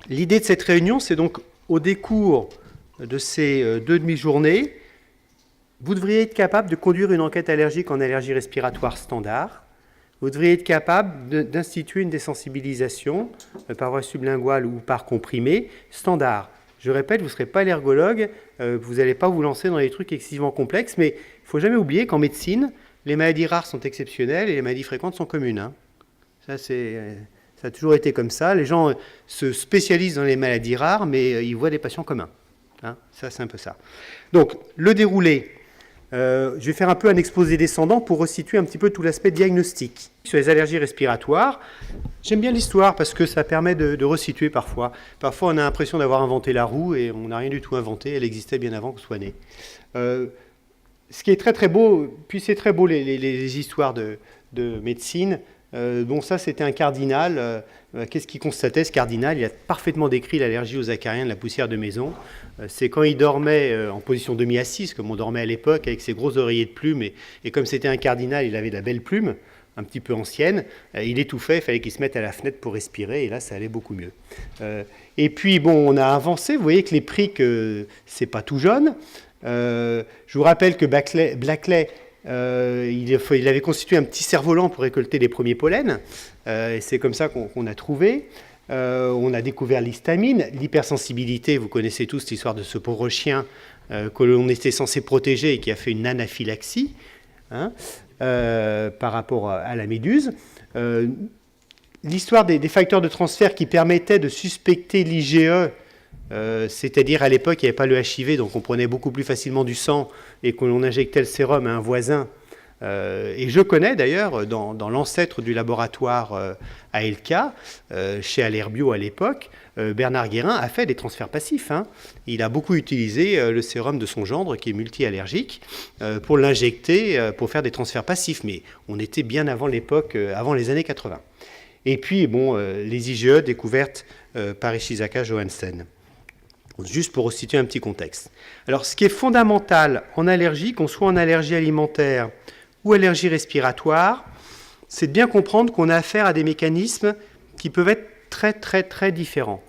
L'idée de cette réunion, c'est donc au décours de ces 2 demi-journées, vous devriez être capable de conduire une enquête allergique en allergie respiratoire standard. Vous devriez être capable d'instituer une désensibilisation par voie sublinguale ou par comprimé standard. Je répète, vous ne serez pas allergologue, vous n'allez pas vous lancer dans des trucs excessivement complexes, mais il ne faut jamais oublier qu'en médecine, les maladies rares sont exceptionnelles et les maladies fréquentes sont communes. Hein. Ça a toujours été comme ça. Les gens se spécialisent dans les maladies rares, mais ils voient des patients communs. Hein. Ça, c'est un peu ça. Donc, le déroulé. Je vais faire un peu un exposé descendant pour resituer un petit peu tout l'aspect diagnostique. Sur les allergies respiratoires, j'aime bien l'histoire parce que ça permet de resituer parfois. Parfois, on a l'impression d'avoir inventé la roue et on n'a rien du tout inventé. Elle existait bien avant qu'on soit né. Ce qui est très très beau, puis c'est très beau les histoires de médecine. Bon, ça, c'était un cardinal. Qu'est-ce qu'il constatait, ce cardinal? Il a parfaitement décrit l'allergie aux acariens de la poussière de maison. C'est quand il dormait en position demi-assise, comme on dormait à l'époque, avec ses gros oreillers de plumes. Et comme c'était un cardinal, il avait de la belle plume, un petit peu ancienne. Il étouffait, il fallait qu'il se mette à la fenêtre pour respirer. Et là, ça allait beaucoup mieux. Et puis, bon, on a avancé. Vous voyez que les prics, c'est pas tout jaune. Je vous rappelle que Blackley, il avait constitué un petit cerf-volant pour récolter les premiers pollens, et c'est comme ça qu'on a trouvé. On a découvert l'histamine, l'hypersensibilité. Vous connaissez tous l'histoire de ce pauvre chien que l'on était censé protéger et qui a fait une anaphylaxie hein, par rapport à la méduse. L'histoire des facteurs de transfert qui permettaient de suspecter l'IgE, c'est-à-dire à l'époque il n'y avait pas le HIV, donc on prenait beaucoup plus facilement du sang et qu'on injectait le sérum à un voisin. Et je connais d'ailleurs dans l'ancêtre du laboratoire ALK, chez Allerbio à l'époque, Bernard Guérin a fait des transferts passifs. Hein. Il a beaucoup utilisé le sérum de son gendre qui est multi-allergique pour l'injecter, pour faire des transferts passifs. Mais on était bien avant l'époque, avant les années 80. Et puis, bon, les IgE découvertes par Ishizaka Johansen. Juste pour resituer un petit contexte. Alors, ce qui est fondamental en allergie, qu'on soit en allergie alimentaire ou allergie respiratoire, c'est de bien comprendre qu'on a affaire à des mécanismes qui peuvent être très, très, très différents.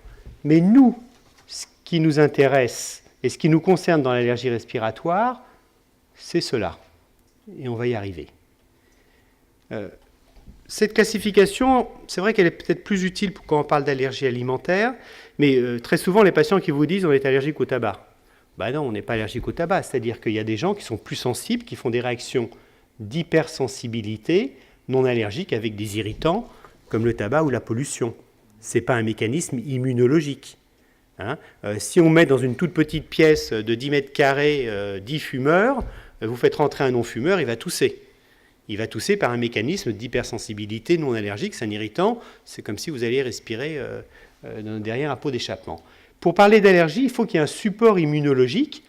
Mais nous, ce qui nous intéresse et ce qui nous concerne dans l'allergie respiratoire, c'est cela. Et on va y arriver. Cette classification, c'est vrai qu'elle est peut-être plus utile quand on parle d'allergie alimentaire, mais très souvent, les patients qui vous disent on est allergique au tabac. Ben non, on n'est pas allergique au tabac. C'est-à-dire qu'il y a des gens qui sont plus sensibles, qui font des réactions d'hypersensibilité non allergiques avec des irritants comme le tabac ou la pollution. Ce n'est pas un mécanisme immunologique. Hein. Si on met dans une toute petite pièce de 10 mètres carrés 10 fumeurs, vous faites rentrer un non-fumeur, il va tousser. Il va tousser par un mécanisme d'hypersensibilité non allergique, c'est un irritant, c'est comme si vous alliez respirer derrière un pot d'échappement. Pour parler d'allergie, il faut qu'il y ait un support immunologique,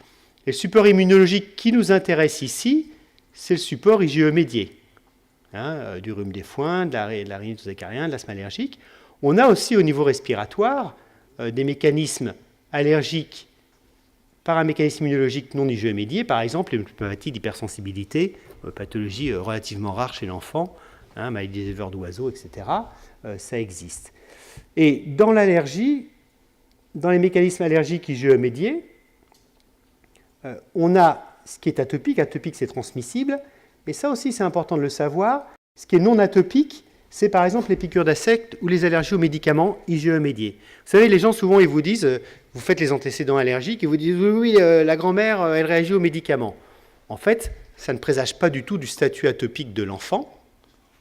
et le support immunologique qui nous intéresse ici, c'est le support IgE médié, hein, du rhume des foins, de la rhinite aux acariens, de l'asthme allergique. On a aussi au niveau respiratoire des mécanismes allergiques par un mécanisme immunologique non IgE médié, par exemple les pneumopathies d'hypersensibilité, pathologie relativement rare chez l'enfant, hein, maladie des éleveurs d'oiseaux, etc. Ça existe. Et dans l'allergie, dans les mécanismes allergiques IgE médiés, on a ce qui est atopique. Atopique, c'est transmissible. Et ça aussi, c'est important de le savoir. Ce qui est non atopique, c'est par exemple les piqûres d'insectes ou les allergies aux médicaments IgE médiés. Vous savez, les gens, souvent, ils vous disent, vous faites les antécédents allergiques, ils vous disent, oui, la grand-mère, elle réagit aux médicaments. En fait, ça ne présage pas du tout du statut atopique de l'enfant.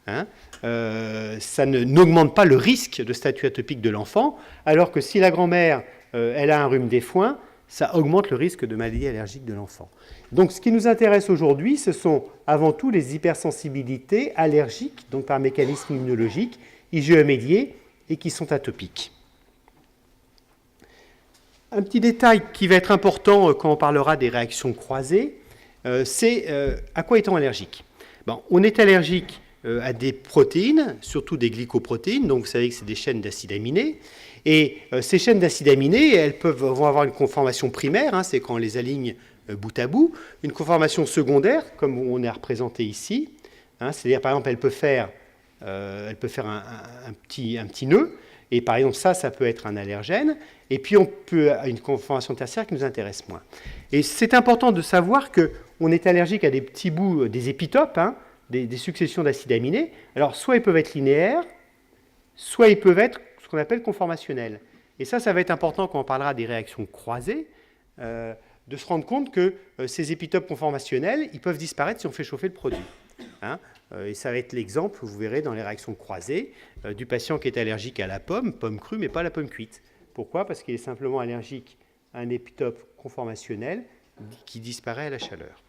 Hein. Ça n'augmente pas le risque de statut atopique de l'enfant, alors que si la grand-mère, elle a un rhume des foins, ça augmente le risque de maladie allergique de l'enfant. Donc, ce qui nous intéresse aujourd'hui, ce sont avant tout les hypersensibilités allergiques, donc par mécanisme immunologique, IgE médiés, et qui sont atopiques. Un petit détail qui va être important quand on parlera des réactions croisées, c'est à quoi est-on allergique? Bon, on est allergique à des protéines, surtout des glycoprotéines, donc vous savez que c'est des chaînes d'acides aminés, et ces chaînes d'acides aminés, vont avoir une conformation primaire, hein, c'est quand on les aligne bout à bout, une conformation secondaire, comme on est représenté ici, hein, c'est-à-dire par exemple elle peut faire un petit nœud, Et par exemple, ça peut être un allergène. Et puis, on peut avoir une conformation tertiaire qui nous intéresse moins. Et c'est important de savoir qu'on est allergique à des petits bouts, des épitopes, hein, des successions d'acides aminés. Alors, soit ils peuvent être linéaires, soit ils peuvent être ce qu'on appelle conformationnels. Et ça va être important quand on parlera des réactions croisées, de se rendre compte que ces épitopes conformationnels, ils peuvent disparaître si on fait chauffer le produit. Hein. Et ça va être l'exemple, vous verrez, dans les réactions croisées, du patient qui est allergique à la pomme crue, mais pas à la pomme cuite. Pourquoi? Parce qu'il est simplement allergique à un épitope conformationnel qui disparaît à la chaleur.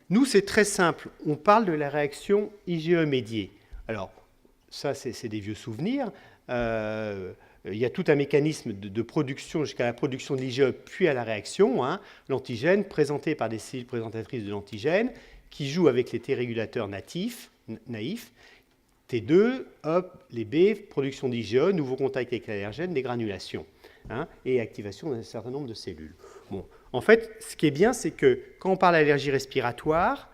Nous, c'est très simple. On parle de la réaction IgE médiée. Alors, ça, c'est des vieux souvenirs. Il y a tout un mécanisme de production jusqu'à la production de l'IgE, puis à la réaction. Hein. L'antigène, présenté par des cellules présentatrices de l'antigène, qui jouent avec les T régulateurs naïfs. T2, hop, les B, production d'IgE, nouveau contact avec l'allergène, dégranulation, hein, et activation d'un certain nombre de cellules. Bon. En fait, ce qui est bien, c'est que quand on parle d'allergie respiratoire,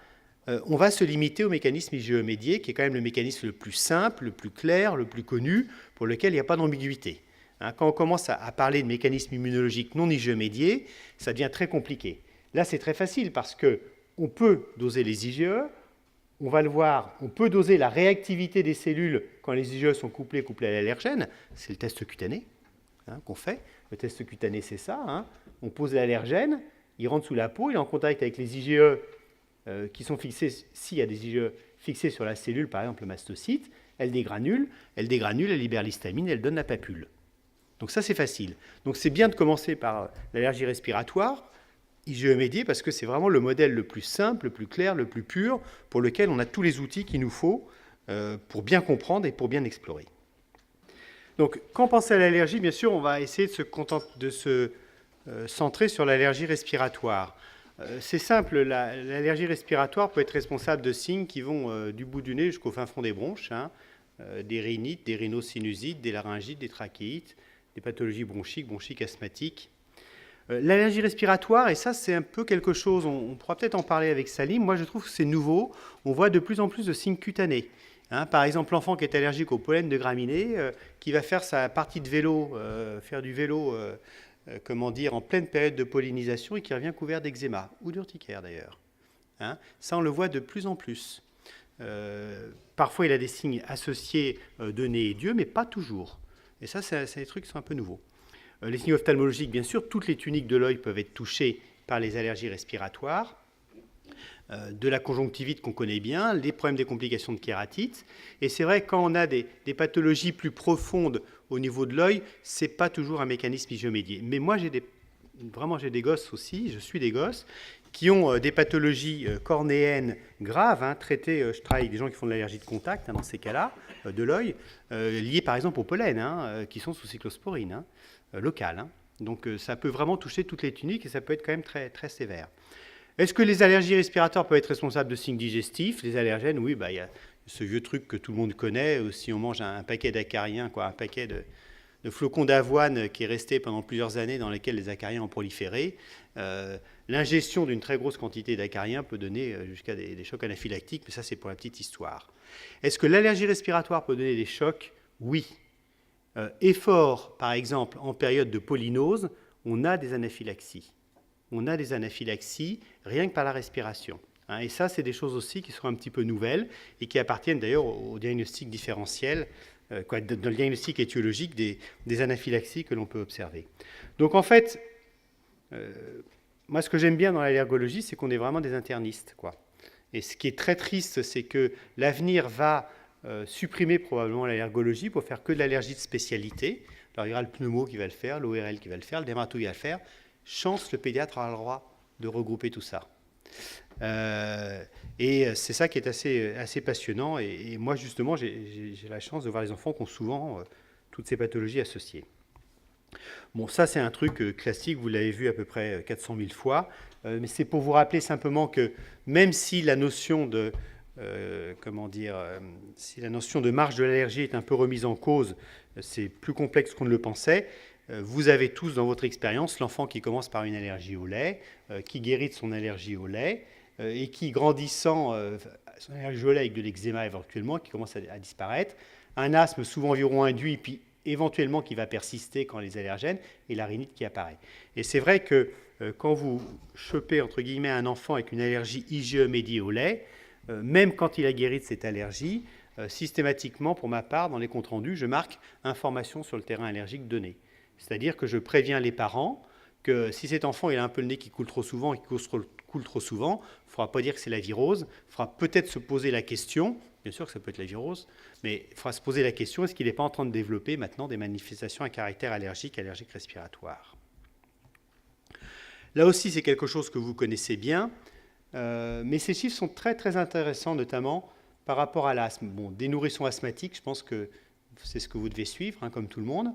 on va se limiter au mécanisme IgE médié, qui est quand même le mécanisme le plus simple, le plus clair, le plus connu, pour lequel il n'y a pas d'ambiguïté. Hein, quand on commence à parler de mécanismes immunologiques non IgE médiés, ça devient très compliqué. Là, c'est très facile parce qu'on peut doser les IgE, on va le voir, on peut doser la réactivité des cellules quand les IgE sont couplés à l'allergène. C'est le test cutané qu'on fait. Le test cutané, c'est ça. Hein. On pose l'allergène, il rentre sous la peau, il est en contact avec les IgE qui sont fixés, s'il y a des IgE fixés sur la cellule, par exemple le mastocyte, elle dégranule, elle libère l'histamine, elle donne la papule. Donc ça, c'est facile. Donc c'est bien de commencer par l'allergie respiratoire, IgE médié, parce que c'est vraiment le modèle le plus simple, le plus clair, le plus pur, pour lequel on a tous les outils qu'il nous faut pour bien comprendre et pour bien explorer. Donc, quand on pense à l'allergie, bien sûr, on va essayer de se centrer sur l'allergie respiratoire. C'est simple, l'allergie respiratoire peut être responsable de signes qui vont du bout du nez jusqu'au fin fond des bronches, hein, des rhinites, des rhinosinusites, des laryngites, des trachéites, des pathologies bronchiques asthmatiques. L'allergie respiratoire, et ça c'est un peu quelque chose, on pourra peut-être en parler avec Salim, moi je trouve que c'est nouveau, on voit de plus en plus de signes cutanés. Hein, par exemple, l'enfant qui est allergique au pollen de graminées, qui va faire sa partie de vélo, faire du vélo en pleine période de pollinisation et qui revient couvert d'eczéma, ou d'urticaire d'ailleurs. Hein, ça on le voit de plus en plus. Parfois il a des signes associés de nez et d'yeux, mais pas toujours. Et ça c'est des trucs qui sont un peu nouveaux. Les signes ophtalmologiques, bien sûr, toutes les tuniques de l'œil peuvent être touchées par les allergies respiratoires. De la conjonctivite qu'on connaît bien, les problèmes des complications de kératite. Et c'est vrai, quand on a des pathologies plus profondes au niveau de l'œil, ce n'est pas toujours un mécanisme IgE médié. Mais moi, j'ai des gosses aussi, je suis des gosses, qui ont des pathologies cornéennes graves, hein, traitées, je travaille avec des gens qui font de l'allergie de contact, hein, dans ces cas-là, de l'œil, liées par exemple au pollen, hein, qui sont sous cyclosporine, hein, locale. Hein. Donc ça peut vraiment toucher toutes les tuniques et ça peut être quand même très, très sévère. Est-ce que les allergies respiratoires peuvent être responsables de signes digestifs? Les allergènes, oui, il y a ce vieux truc que tout le monde connaît. Si on mange un paquet d'acariens, un paquet de flocons d'avoine qui est resté pendant plusieurs années dans lesquels les acariens ont proliféré, l'ingestion d'une très grosse quantité d'acariens peut donner jusqu'à des chocs anaphylactiques, mais ça c'est pour la petite histoire. Est-ce que l'allergie respiratoire peut donner des chocs? Oui. Effort, par exemple, en période de pollinose, on a des anaphylaxies. On a des anaphylaxies rien que par la respiration. Hein, et ça, c'est des choses aussi qui sont un petit peu nouvelles et qui appartiennent d'ailleurs au diagnostic différentiel, dans le diagnostic étiologique des anaphylaxies que l'on peut observer. Donc en fait, moi ce que j'aime bien dans l'allergologie, c'est qu'on est vraiment des internistes, quoi. Et ce qui est très triste, c'est que l'avenir va supprimer probablement l'allergologie pour faire que de l'allergie de spécialité. Alors il y aura le pneumo qui va le faire, l'ORL qui va le faire, le dermato qui va le faire. Chance, le pédiatre aura le droit de regrouper tout ça. Et c'est ça qui est assez passionnant. Et moi, justement, j'ai la chance de voir les enfants qui ont souvent toutes ces pathologies associées. Bon, ça, c'est un truc classique, vous l'avez vu à peu près 400 000 fois. Mais c'est pour vous rappeler simplement que même si la notion de si la notion de marge de l'allergie est un peu remise en cause, c'est plus complexe qu'on ne le pensait. Vous avez tous dans votre expérience l'enfant qui commence par une allergie au lait, qui guérit de son allergie au lait, et qui, grandissant, son allergie au lait avec de l'eczéma éventuellement, qui commence à disparaître, un asthme souvent environ induit, puis éventuellement qui va persister quand les allergènes, et la rhinite qui apparaît. Et c'est vrai que quand vous chopez, entre guillemets, un enfant avec une allergie IgE médiée au lait, même quand il a guéri de cette allergie, systématiquement, pour ma part, dans les comptes rendus, je marque information sur le terrain allergique donné. C'est-à-dire que je préviens les parents que si cet enfant il a un peu le nez qui coule trop souvent, il coule trop souvent, il ne faudra pas dire que c'est la virose, il faudra peut-être se poser la question, bien sûr que ça peut être la virose, mais il faudra se poser la question, est-ce qu'il n'est pas en train de développer maintenant des manifestations à caractère allergique respiratoire. Là aussi, c'est quelque chose que vous connaissez bien, mais ces chiffres sont très très intéressants, notamment par rapport à l'asthme. Bon, des nourrissons asthmatiques, je pense que c'est ce que vous devez suivre, hein, comme tout le monde.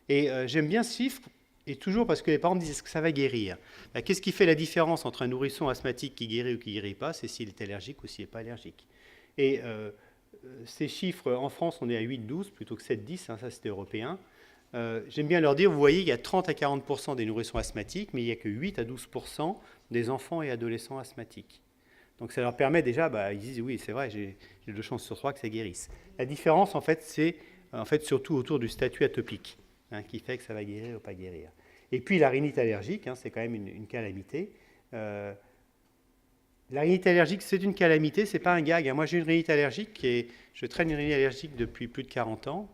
Et j'aime bien ce chiffre, et toujours parce que les parents me disent, est-ce que ça va guérir? Qu'est-ce qui fait la différence entre un nourrisson asthmatique qui guérit ou qui ne guérit pas? C'est s'il est allergique ou s'il n'est pas allergique. Et ces chiffres, en France, on est à 8-12 plutôt que 7-10, hein, ça c'était européen. J'aime bien leur dire, vous voyez, il y a 30 à 40% des nourrissons asthmatiques, mais il n'y a que 8 à 12% des enfants et adolescents asthmatiques. Donc ça leur permet déjà, ils disent, oui, c'est vrai, j'ai 2 chances sur 3 que ça guérisse. La différence, en fait, c'est surtout autour du statut atopique, hein, qui fait que ça va guérir ou pas guérir. Et puis la rhinite allergique, hein, c'est quand même une calamité. La rhinite allergique, c'est une calamité, c'est pas un gag. Hein. Moi, j'ai une rhinite allergique, je traîne une rhinite allergique depuis plus de 40 ans.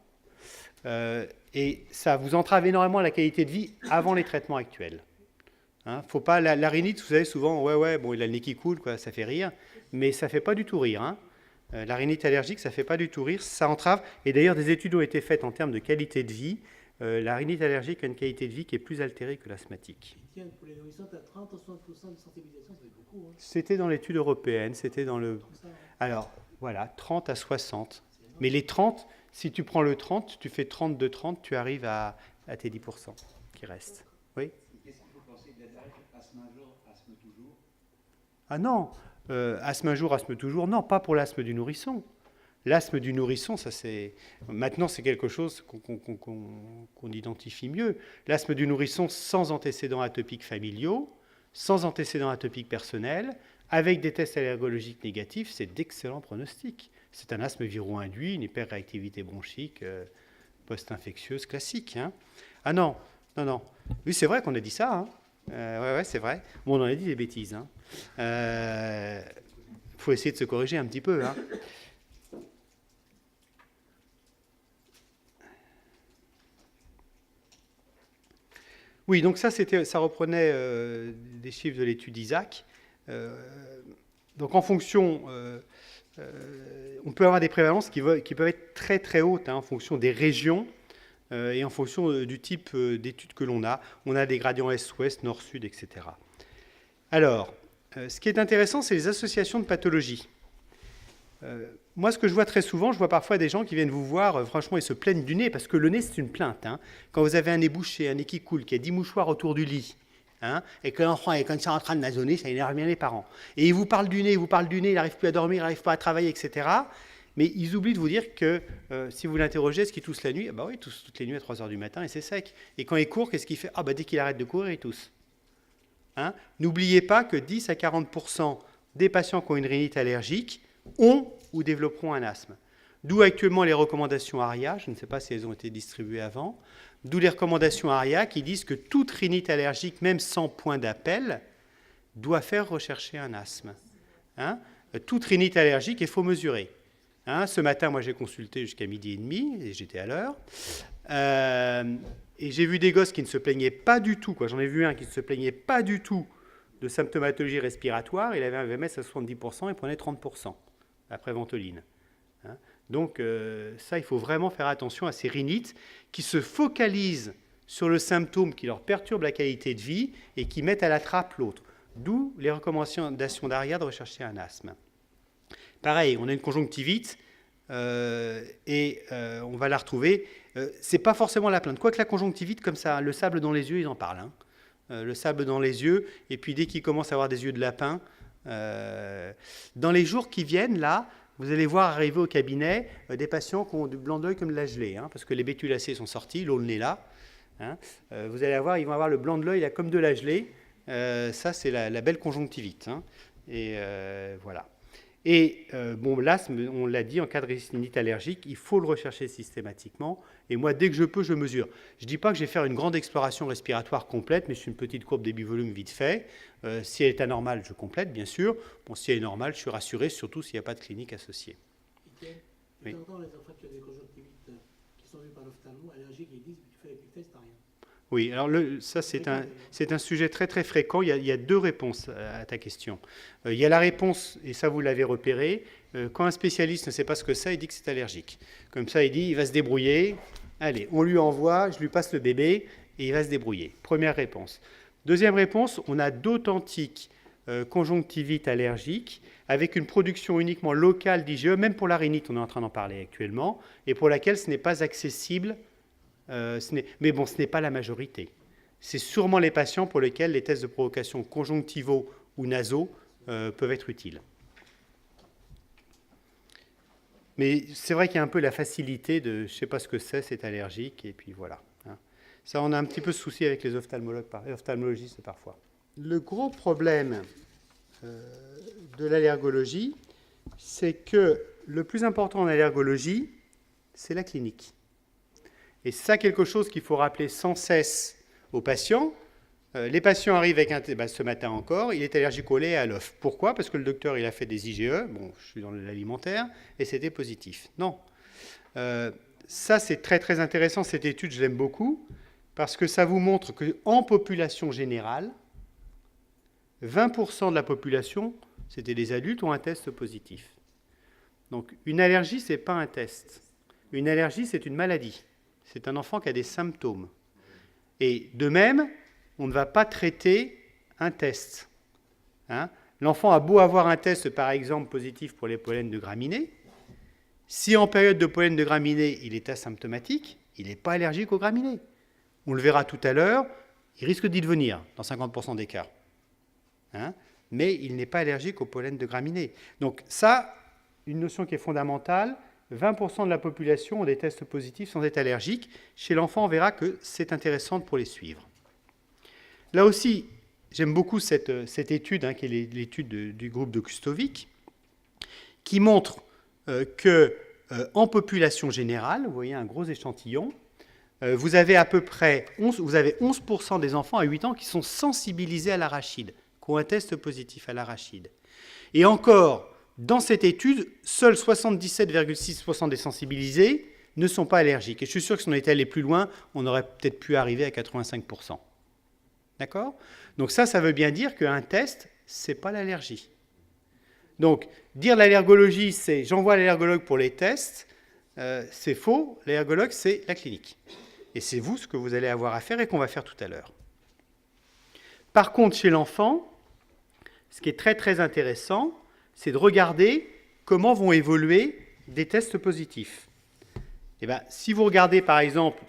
Et ça vous entrave énormément la qualité de vie avant les traitements actuels. Hein, faut pas, la rhinite, vous savez, souvent, bon, il a le nez qui coule, quoi, ça fait rire, mais ça fait pas du tout rire. Hein. La rhinite allergique, ça fait pas du tout rire, ça entrave. Et d'ailleurs, des études ont été faites en termes de qualité de vie. La rhinite allergique a une qualité de vie qui est plus altérée que l'asthmatique. Pour les nourrissons, tu as 30 à 60% de sensibilisation, ça fait beaucoup. Hein. C'était dans l'étude européenne, c'était dans le... Alors, voilà, 30 à 60. Mais les 30, si tu prends le 30, tu fais 30 de 30, tu arrives à tes 10% qui restent. Oui. Qu'est-ce qu'il faut penser de l'adage asthme un jour, asthme toujours? Ah non, asthme un jour, asthme toujours, non, pas pour l'asthme du nourrisson. L'asthme du nourrisson, ça c'est... Maintenant, c'est quelque chose qu'on identifie mieux. L'asthme du nourrisson sans antécédents atopiques familiaux, sans antécédents atopiques personnels, avec des tests allergologiques négatifs, c'est d'excellents pronostics. C'est un asthme viro-induit, une hyperréactivité bronchique post-infectieuse classique. Hein. Ah non. Oui, c'est vrai qu'on a dit ça. Hein. Ouais, c'est vrai. Bon, on en a dit des bêtises. Hein. Faut essayer de se corriger un petit peu. Hein. Oui, donc ça reprenait des chiffres de l'étude ISAC. Donc en fonction, on peut avoir des prévalences qui peuvent être très très hautes, hein, en fonction des régions et en fonction du type d'études que l'on a. On a des gradients est-ouest, nord-sud, etc. Alors, ce qui est intéressant, c'est les associations de pathologies. Moi, ce que je vois très souvent, je vois parfois des gens qui viennent vous voir, franchement, ils se plaignent du nez, parce que le nez, c'est une plainte. Hein. Quand vous avez un nez bouché, un nez qui coule, qui a 10 mouchoirs autour du lit, hein, et que l'enfant est comme ça en train de nasonner, ça énerve bien les parents. Et ils vous parlent du nez, il n'arrive plus à dormir, il n'arrive pas à travailler, etc. Mais ils oublient de vous dire que si vous l'interrogez, est-ce qu'il tousse la nuit? Oui, il tousse toutes les nuits à 3 h du matin et c'est sec. Et quand il court, qu'est-ce qu'il fait? Dès qu'il arrête de courir, il tousse. Hein. N'oubliez pas que 10 à 40% des patients qui ont une rhinite allergique ont ou développeront un asthme. D'où actuellement les recommandations ARIA, je ne sais pas si elles ont été distribuées avant, d'où les recommandations ARIA qui disent que toute rhinite allergique, même sans point d'appel, doit faire rechercher un asthme. Hein. Toute rhinite allergique, il faut mesurer. Hein. Ce matin, moi j'ai consulté jusqu'à 12h30, et j'étais à l'heure, et j'ai vu des gosses qui ne se plaignaient pas du tout, j'en ai vu un qui ne se plaignait pas du tout de symptomatologie respiratoire, il avait un VMS à 70%, il prenait 30%. Après Ventoline. Hein. Donc ça, il faut vraiment faire attention à ces rhinites qui se focalisent sur le symptôme qui leur perturbe la qualité de vie et qui mettent à la trappe l'autre. D'où les recommandations d'ARIA de rechercher un asthme. Pareil, on a une conjonctivite et on va la retrouver. C'est pas forcément la plainte. Quoique la conjonctivite, comme ça, le sable dans les yeux, ils en parlent. Hein. Le sable dans les yeux, et puis dès qu'ils commencent à avoir des yeux de lapin, dans les jours qui viennent, là, vous allez voir arriver au cabinet des patients qui ont du blanc d'œil comme de la gelée, hein, parce que les bétulacées sont sortis, l'eau, le nez là. Hein. Vous allez voir, ils vont avoir le blanc de l'œil là comme de la gelée. Ça, c'est la belle conjonctivite. Hein. Et voilà. Et bon, l'asthme, on l'a dit, en cas de rhinite allergique, il faut le rechercher systématiquement. Et moi, dès que je peux, je mesure. Je ne dis pas que je vais faire une grande exploration respiratoire complète, mais je suis une petite courbe débit-volume vite fait. Si elle est anormale, je complète, bien sûr. Bon, si elle est normale, je suis rassuré, surtout s'il n'y a pas de clinique associée. De temps en temps, les enfants qui ont des conjonctivites qui sont vus par l'ophtalmo allergiques, ils disent tu fais les tests, t'as rien. Oui, alors ça c'est un sujet très très fréquent. Il y a deux réponses à ta question. Il y a la réponse, et ça vous l'avez repéré, quand un spécialiste ne sait pas ce que c'est, il dit que c'est allergique. Comme ça, il dit il va se débrouiller. Allez, on lui envoie, je lui passe le bébé et il va se débrouiller. Première réponse. Deuxième réponse, on a d'authentiques conjonctivites allergiques avec une production uniquement locale d'IgE, même pour la rhinite, on est en train d'en parler actuellement, et pour laquelle ce n'est pas accessible. Mais bon, ce n'est pas la majorité. C'est sûrement les patients pour lesquels les tests de provocation conjonctivaux ou nasaux peuvent être utiles. Mais c'est vrai qu'il y a un peu la facilité de « je ne sais pas ce que c'est allergique », et puis voilà. Ça, on a un petit peu de souci avec les ophtalmologistes parfois. Le gros problème de l'allergologie, c'est que le plus important en allergologie, c'est la clinique. Et c'est ça quelque chose qu'il faut rappeler sans cesse aux patients. Les patients arrivent avec ce matin encore, il est allergique au lait et à l'œuf. Pourquoi? Parce que le docteur il a fait des IgE, bon, je suis dans l'alimentaire, et c'était positif. Non. Ça, c'est très très intéressant, cette étude, je l'aime beaucoup, parce que ça vous montre qu'en population générale, 20% de la population, c'était des adultes, ont un test positif. Donc une allergie, ce n'est pas un test. Une allergie, c'est une maladie. C'est un enfant qui a des symptômes. Et de même, on ne va pas traiter un test. L'enfant a beau avoir un test, par exemple, positif pour les pollens de graminées. Si en période de pollen de graminées, il est asymptomatique, il n'est pas allergique aux graminées. On le verra tout à l'heure, il risque d'y devenir, dans 50% des cas. Mais il n'est pas allergique aux pollen de graminées. Donc ça, une notion qui est fondamentale, 20% de la population ont des tests positifs sans être allergiques. Chez l'enfant, on verra que c'est intéressant pour les suivre. Là aussi, j'aime beaucoup cette étude, qui est l'étude du groupe de Kustovic, qui montre qu'en population générale, vous voyez un gros échantillon, vous avez à peu près 11% des enfants à 8 ans qui sont sensibilisés à l'arachide, qui ont un test positif à l'arachide. Et encore, dans cette étude, seuls 77,6% des sensibilisés ne sont pas allergiques. Et je suis sûr que si on était allé plus loin, on aurait peut-être pu arriver à 85%. D'accord? Donc ça veut bien dire qu'un test, ce n'est pas l'allergie. Donc, dire l'allergologie, c'est j'envoie l'allergologue pour les tests, c'est faux. L'allergologue, c'est la clinique. Et c'est vous ce que vous allez avoir à faire et qu'on va faire tout à l'heure. Par contre, chez l'enfant, ce qui est très très intéressant, c'est de regarder comment vont évoluer des tests positifs. Et si vous regardez par exemple,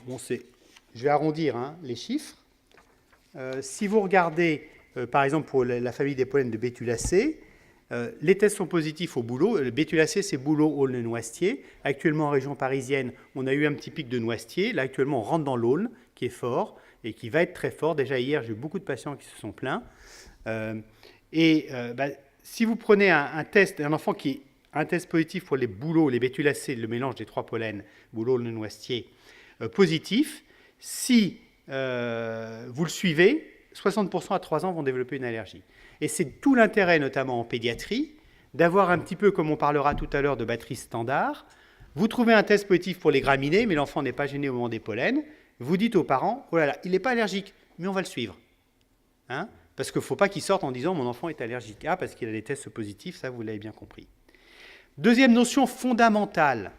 je vais arrondir les chiffres, si vous regardez par exemple pour la famille des pollens de Bétulacée, les tests sont positifs au bouleau. Le Bétulacée, c'est bouleau, aulne, noisetier. Actuellement en région parisienne, on a eu un petit pic de noisetier. Là actuellement, on rentre dans l'aulne qui est fort et qui va être très fort. Déjà hier, j'ai eu beaucoup de patients qui se sont plaints. Si vous prenez un test, un enfant qui a un test positif pour les bouleaux, les bétulacées, le mélange des trois pollens, bouleau, le noisetier, positif, si vous le suivez, 60% à 3 ans vont développer une allergie. Et c'est tout l'intérêt, notamment en pédiatrie, d'avoir un petit peu, comme on parlera tout à l'heure, de batterie standard. Vous trouvez un test positif pour les graminées, mais l'enfant n'est pas gêné au moment des pollens. Vous dites aux parents, oh là là, il n'est pas allergique, mais on va le suivre. Parce qu'il ne faut pas qu'il sorte en disant mon enfant est allergique. Parce qu'il a des tests positifs, ça vous l'avez bien compris. Deuxième notion fondamentale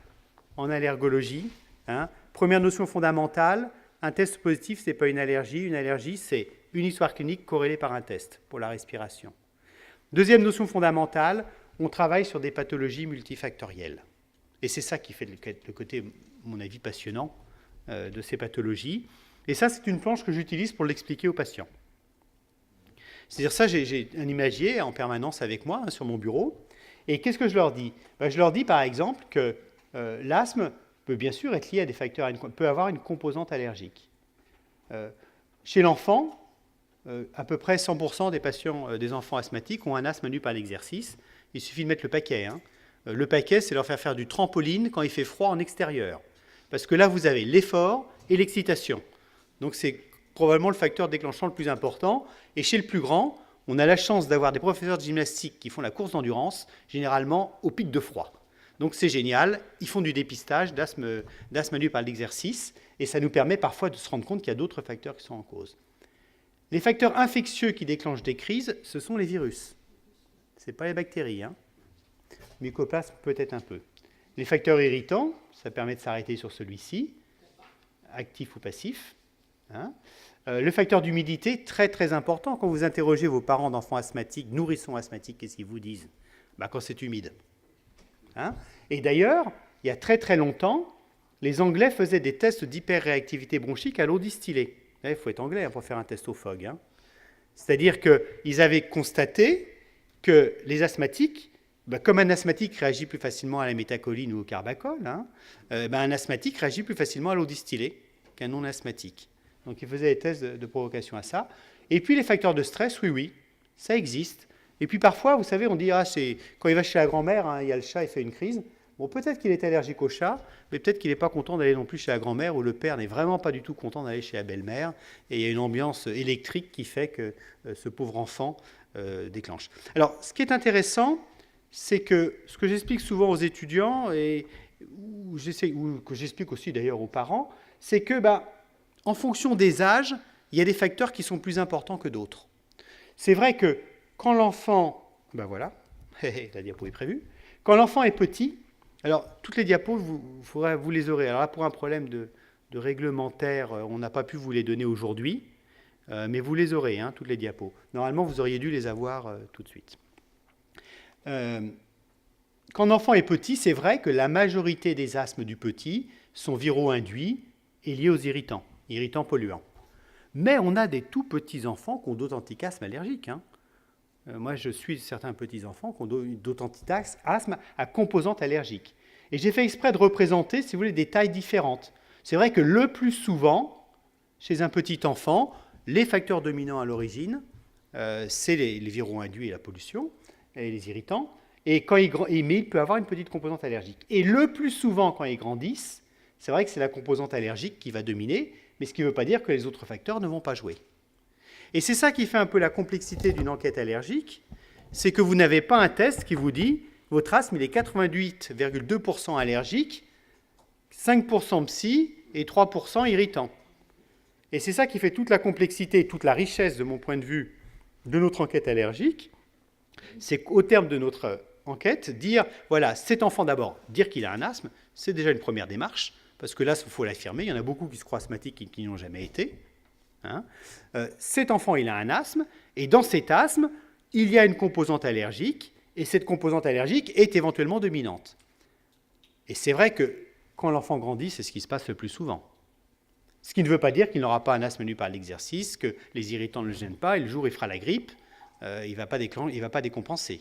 en allergologie. Première notion fondamentale, un test positif, ce n'est pas une allergie. Une allergie, c'est une histoire clinique corrélée par un test pour la respiration. Deuxième notion fondamentale, on travaille sur des pathologies multifactorielles. Et c'est ça qui fait le côté, à mon avis, passionnant de ces pathologies. Et ça, c'est une planche que j'utilise pour l'expliquer aux patients. C'est-à-dire ça, j'ai un imagier en permanence avec moi sur mon bureau. Et qu'est-ce que je leur dis? Je leur dis par exemple que l'asthme peut bien sûr être lié à des facteurs, peut avoir une composante allergique. Chez l'enfant, à peu près 100% des patients, des enfants asthmatiques ont un asthme induit par l'exercice. Il suffit de mettre le paquet. Hein. Le paquet, c'est leur faire du trampoline quand il fait froid en extérieur. Parce que là, vous avez l'effort et l'excitation. Donc c'est probablement le facteur déclenchant le plus important. Et chez le plus grand, on a la chance d'avoir des professeurs de gymnastique qui font la course d'endurance, généralement au pic de froid. Donc c'est génial, ils font du dépistage d'asthme induit par l'exercice, et ça nous permet parfois de se rendre compte qu'il y a d'autres facteurs qui sont en cause. Les facteurs infectieux qui déclenchent des crises, ce sont les virus. Ce n'est pas les bactéries. Hein. Mycoplasme peut-être un peu. Les facteurs irritants, ça permet de s'arrêter sur celui-ci, actif ou passif. Hein. Le facteur d'humidité, très très important. Quand vous interrogez vos parents d'enfants asthmatiques, nourrissons asthmatiques, qu'est-ce qu'ils vous disent? Quand c'est humide. Hein. Et d'ailleurs, il y a très très longtemps, les Anglais faisaient des tests d'hyperréactivité bronchique à l'eau distillée. Il faut être anglais pour faire un test au FOG. Hein. C'est-à-dire qu'ils avaient constaté que les asthmatiques, comme un asthmatique réagit plus facilement à la métacholine ou au carbachol, hein, un asthmatique réagit plus facilement à l'eau distillée qu'un non-asthmatique. Donc ils faisaient des tests de provocation à ça. Et puis les facteurs de stress, oui, ça existe. Et puis parfois, vous savez, on dit, quand il va chez la grand-mère, hein, il y a le chat, il fait une crise. Bon, peut-être qu'il est allergique au chat, mais peut-être qu'il n'est pas content d'aller non plus chez la grand-mère, ou le père n'est vraiment pas du tout content d'aller chez la belle-mère, et il y a une ambiance électrique qui fait que ce pauvre enfant déclenche. Alors, ce qui est intéressant, c'est que ce que j'explique souvent aux étudiants, ou que j'explique aussi d'ailleurs aux parents, c'est que, en fonction des âges, il y a des facteurs qui sont plus importants que d'autres. C'est vrai que quand l'enfant, voilà, la diapo est prévue, quand l'enfant est petit, alors toutes les diapos, vous les aurez. Alors là, pour un problème de réglementaire, on n'a pas pu vous les donner aujourd'hui, mais vous les aurez, hein, toutes les diapos. Normalement, vous auriez dû les avoir tout de suite. Quand l'enfant est petit, c'est vrai que la majorité des asthmes du petit sont viro-induits et liés aux irritants polluants. Mais on a des tout petits enfants qui ont d'authentiques asthmes allergiques. Hein. Moi, je suis certains petits-enfants qui ont d'authentiques asthmes à composante allergique. Et j'ai fait exprès de représenter, si vous voulez, des tailles différentes. C'est vrai que le plus souvent, chez un petit enfant, les facteurs dominants à l'origine, c'est les viro-induits et la pollution, et les irritants, mais il peut avoir une petite composante allergique. Et le plus souvent, quand ils grandissent, c'est vrai que c'est la composante allergique qui va dominer, mais ce qui ne veut pas dire que les autres facteurs ne vont pas jouer. Et c'est ça qui fait un peu la complexité d'une enquête allergique, c'est que vous n'avez pas un test qui vous dit votre asthme il est 88,2% allergique, 5% psy et 3% irritant. Et c'est ça qui fait toute la complexité, toute la richesse de mon point de vue de notre enquête allergique, c'est qu'au terme de notre enquête, dire, voilà, cet enfant d'abord, dire qu'il a un asthme, c'est déjà une première démarche, parce que là, il faut l'affirmer, il y en a beaucoup qui se croient asthmatiques et qui n'y ont jamais été. Hein. Cet enfant, il a un asthme, et dans cet asthme, il y a une composante allergique, et cette composante allergique est éventuellement dominante. Et c'est vrai que quand l'enfant grandit, c'est ce qui se passe le plus souvent. Ce qui ne veut pas dire qu'il n'aura pas un asthme induit par l'exercice, que les irritants ne le gênent pas, et le jour où il fera la grippe, il ne va pas décompenser.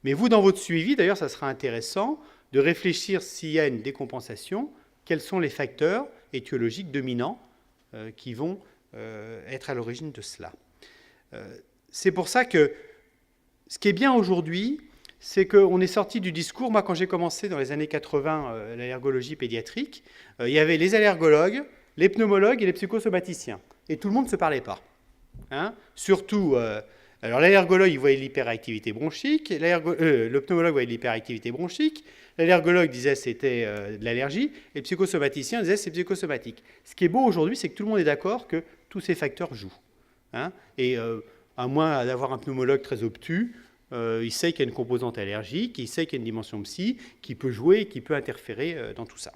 Mais vous, dans votre suivi, d'ailleurs, ça sera intéressant de réfléchir s'il y a une décompensation, quels sont les facteurs étiologiques dominants qui vont être à l'origine de cela. C'est pour ça que ce qui est bien aujourd'hui, c'est qu'on est sorti du discours. Moi, quand j'ai commencé dans les années 80 l'allergologie pédiatrique, il y avait les allergologues, les pneumologues et les psychosomaticiens. Et tout le monde ne se parlait pas. Hein. Surtout, alors l'allergologue, il voyait l'hyperactivité bronchique, le pneumologue voyait l'hyperactivité bronchique, l'allergologue disait c'était de l'allergie, et le psychosomaticien disait c'est psychosomatique. Ce qui est beau aujourd'hui, c'est que tout le monde est d'accord que tous ces facteurs jouent. Hein. Et à moins d'avoir un pneumologue très obtus, il sait qu'il y a une composante allergique, il sait qu'il y a une dimension psy qui peut jouer et qui peut interférer dans tout ça.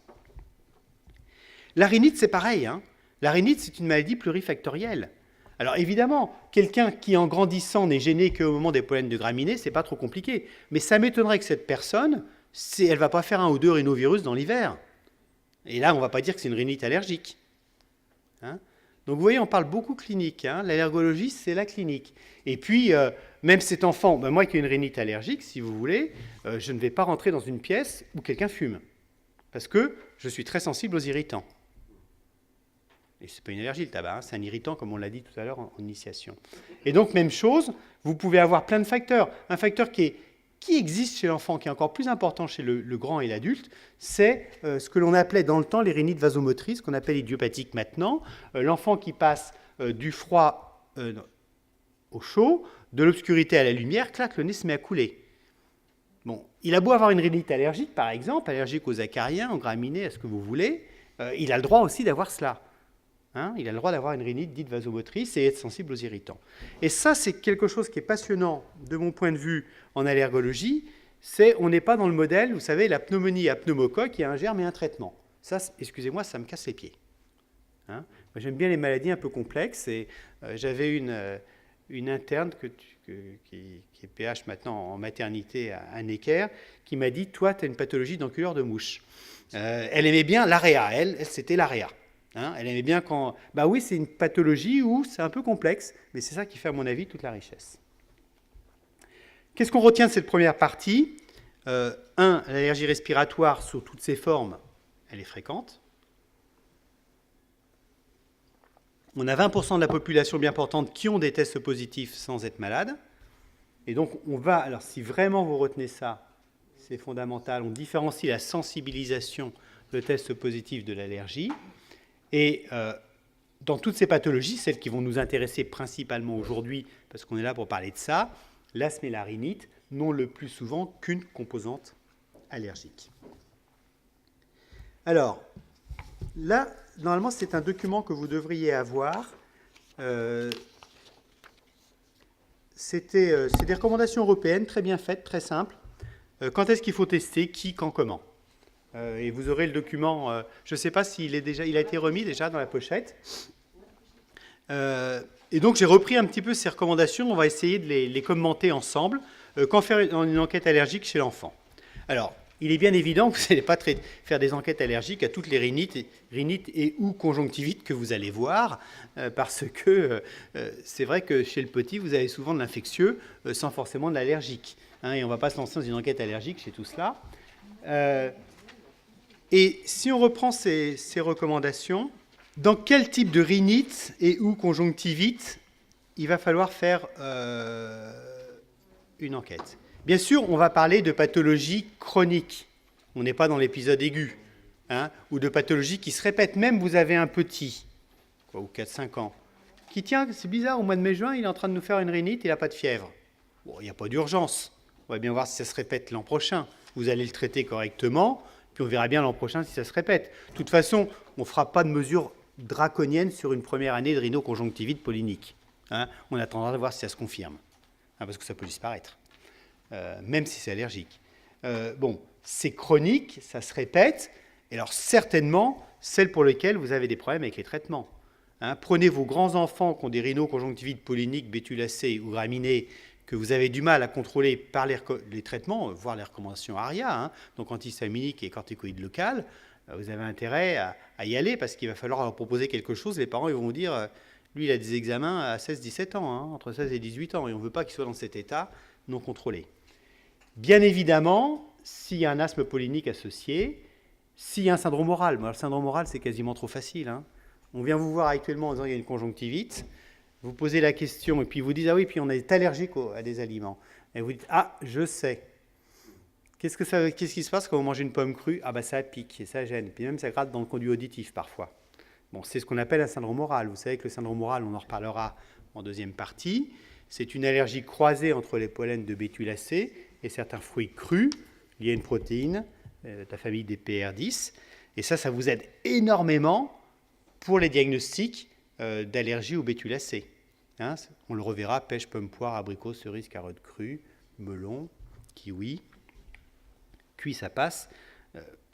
La rhinite, c'est pareil. Hein. La rhinite, c'est une maladie plurifactorielle. Alors évidemment, quelqu'un qui en grandissant n'est gêné qu'au moment des pollens de graminées, c'est pas trop compliqué. Mais ça m'étonnerait que cette personne, elle ne va pas faire un ou deux rhinovirus dans l'hiver. Et là, on ne va pas dire que c'est une rhinite allergique. Hein. Donc vous voyez, on parle beaucoup clinique. Hein. L'allergologie, c'est la clinique. Et puis, même cet enfant, moi qui ai une rhinite allergique, si vous voulez, je ne vais pas rentrer dans une pièce où quelqu'un fume. Parce que je suis très sensible aux irritants. Et ce n'est pas une allergie, le tabac, hein, c'est un irritant, comme on l'a dit tout à l'heure en initiation. Et donc, même chose, vous pouvez avoir plein de facteurs. Un facteur qui est qui existe chez l'enfant, qui est encore plus important chez le grand et l'adulte, c'est ce que l'on appelait dans le temps les rhinites vasomotrices, qu'on appelle idiopathiques maintenant. L'enfant qui passe du froid au chaud, de l'obscurité à la lumière, clac, le nez se met à couler. Bon, il a beau avoir une rhinite allergique, par exemple, allergique aux acariens, aux graminées, à ce que vous voulez, il a le droit aussi d'avoir cela. Hein, il a le droit d'avoir une rhinite dite vasomotrice et être sensible aux irritants. Et ça, c'est quelque chose qui est passionnant de mon point de vue en allergologie, c'est on n'est pas dans le modèle, vous savez, la pneumonie à pneumocoque, il y a un germe et un traitement. Ça, excusez-moi, ça me casse les pieds. Hein, moi, j'aime bien les maladies un peu complexes et j'avais une interne qui est PH maintenant en maternité à Necker, qui m'a dit « Toi, tu as une pathologie d'enculeur de mouche ». Elle aimait bien l'AREA, elle c'était l'AREA. Hein, elle aimait bien quand... Bah oui, c'est une pathologie où c'est un peu complexe, mais c'est ça qui fait, à mon avis, toute la richesse. Qu'est-ce qu'on retient de cette première partie ? L'allergie respiratoire sous toutes ses formes, elle est fréquente. On a 20% de la population bien portante qui ont des tests positifs sans être malades. Et donc, on va... Alors, si vraiment vous retenez ça, c'est fondamental, on différencie la sensibilisation de tests positifs de l'allergie. Et dans toutes ces pathologies, celles qui vont nous intéresser principalement aujourd'hui, parce qu'on est là pour parler de ça, l'asthme et la rhinite n'ont le plus souvent qu'une composante allergique. Alors, là, normalement, c'est un document que vous devriez avoir. C'est des recommandations européennes, très bien faites, très simples. Quand est-ce qu'il faut tester, qui, quand, comment. Et vous aurez le document, je ne sais pas s'il il a été remis déjà dans la pochette. Et donc j'ai repris un petit peu ces recommandations, on va essayer de les commenter ensemble. Quand faire une enquête allergique chez l'enfant. Alors, il est bien évident que vous n'allez pas faire des enquêtes allergiques à toutes les rhinites et ou conjonctivites que vous allez voir, parce que c'est vrai que chez le petit, vous avez souvent de l'infectieux sans forcément de l'allergique. Hein, et on ne va pas se lancer dans une enquête allergique chez tout cela. Et si on reprend ces recommandations, dans quel type de rhinite et ou conjonctivite il va falloir faire une enquête ? Bien sûr, on va parler de pathologies chroniques. On n'est pas dans l'épisode aigu. Hein, ou de pathologies qui se répètent. Même vous avez un petit, ou 4-5 ans, qui tient, c'est bizarre, au mois de mai-juin, il est en train de nous faire une rhinite, il n'a pas de fièvre. Bon, il n'y a pas d'urgence. On va bien voir si ça se répète l'an prochain. Vous allez le traiter correctement, puis on verra bien l'an prochain si ça se répète. De toute façon, on ne fera pas de mesures draconiennes sur une première année de rhinoconjonctivite pollinique. Hein, on attendra de voir si ça se confirme, hein, parce que ça peut disparaître, même si c'est allergique. Bon, c'est chronique, ça se répète, et alors certainement, celles pour lesquelles vous avez des problèmes avec les traitements. Hein, prenez vos grands-enfants qui ont des rhinoconjonctivites polliniques, bétulacées ou graminées, que vous avez du mal à contrôler par les traitements, voire les recommandations ARIA, hein, donc antihistaminiques et corticoïdes locales, vous avez intérêt à y aller parce qu'il va falloir leur proposer quelque chose. Les parents ils vont vous dire, lui il a des examens à 16-17 ans, hein, entre 16 et 18 ans, et on ne veut pas qu'il soit dans cet état non contrôlé. Bien évidemment, s'il y a un asthme pollinique associé, s'il y a un syndrome oral, le syndrome oral c'est quasiment trop facile. Hein. On vient vous voir actuellement en disant qu'il y a une conjonctivite, vous posez la question et puis vous dites « Ah oui, puis on est allergique à des aliments ». Et vous dites « Ah, je sais ». Qu'est-ce qui se passe quand vous mangez une pomme crue ? Ah ben ça pique et ça gêne, puis même ça gratte dans le conduit auditif parfois. Bon, c'est ce qu'on appelle un syndrome oral. Vous savez que le syndrome oral, on en reparlera en deuxième partie, c'est une allergie croisée entre les pollens de bétulacées et certains fruits crus liés à une protéine de la famille des PR10. Et ça vous aide énormément pour les diagnostics d'allergie aux bétulacées. Hein, on le reverra, pêche, pomme, poire, abricot, cerise, carotte crue, melon, kiwi. Cuit, ça passe.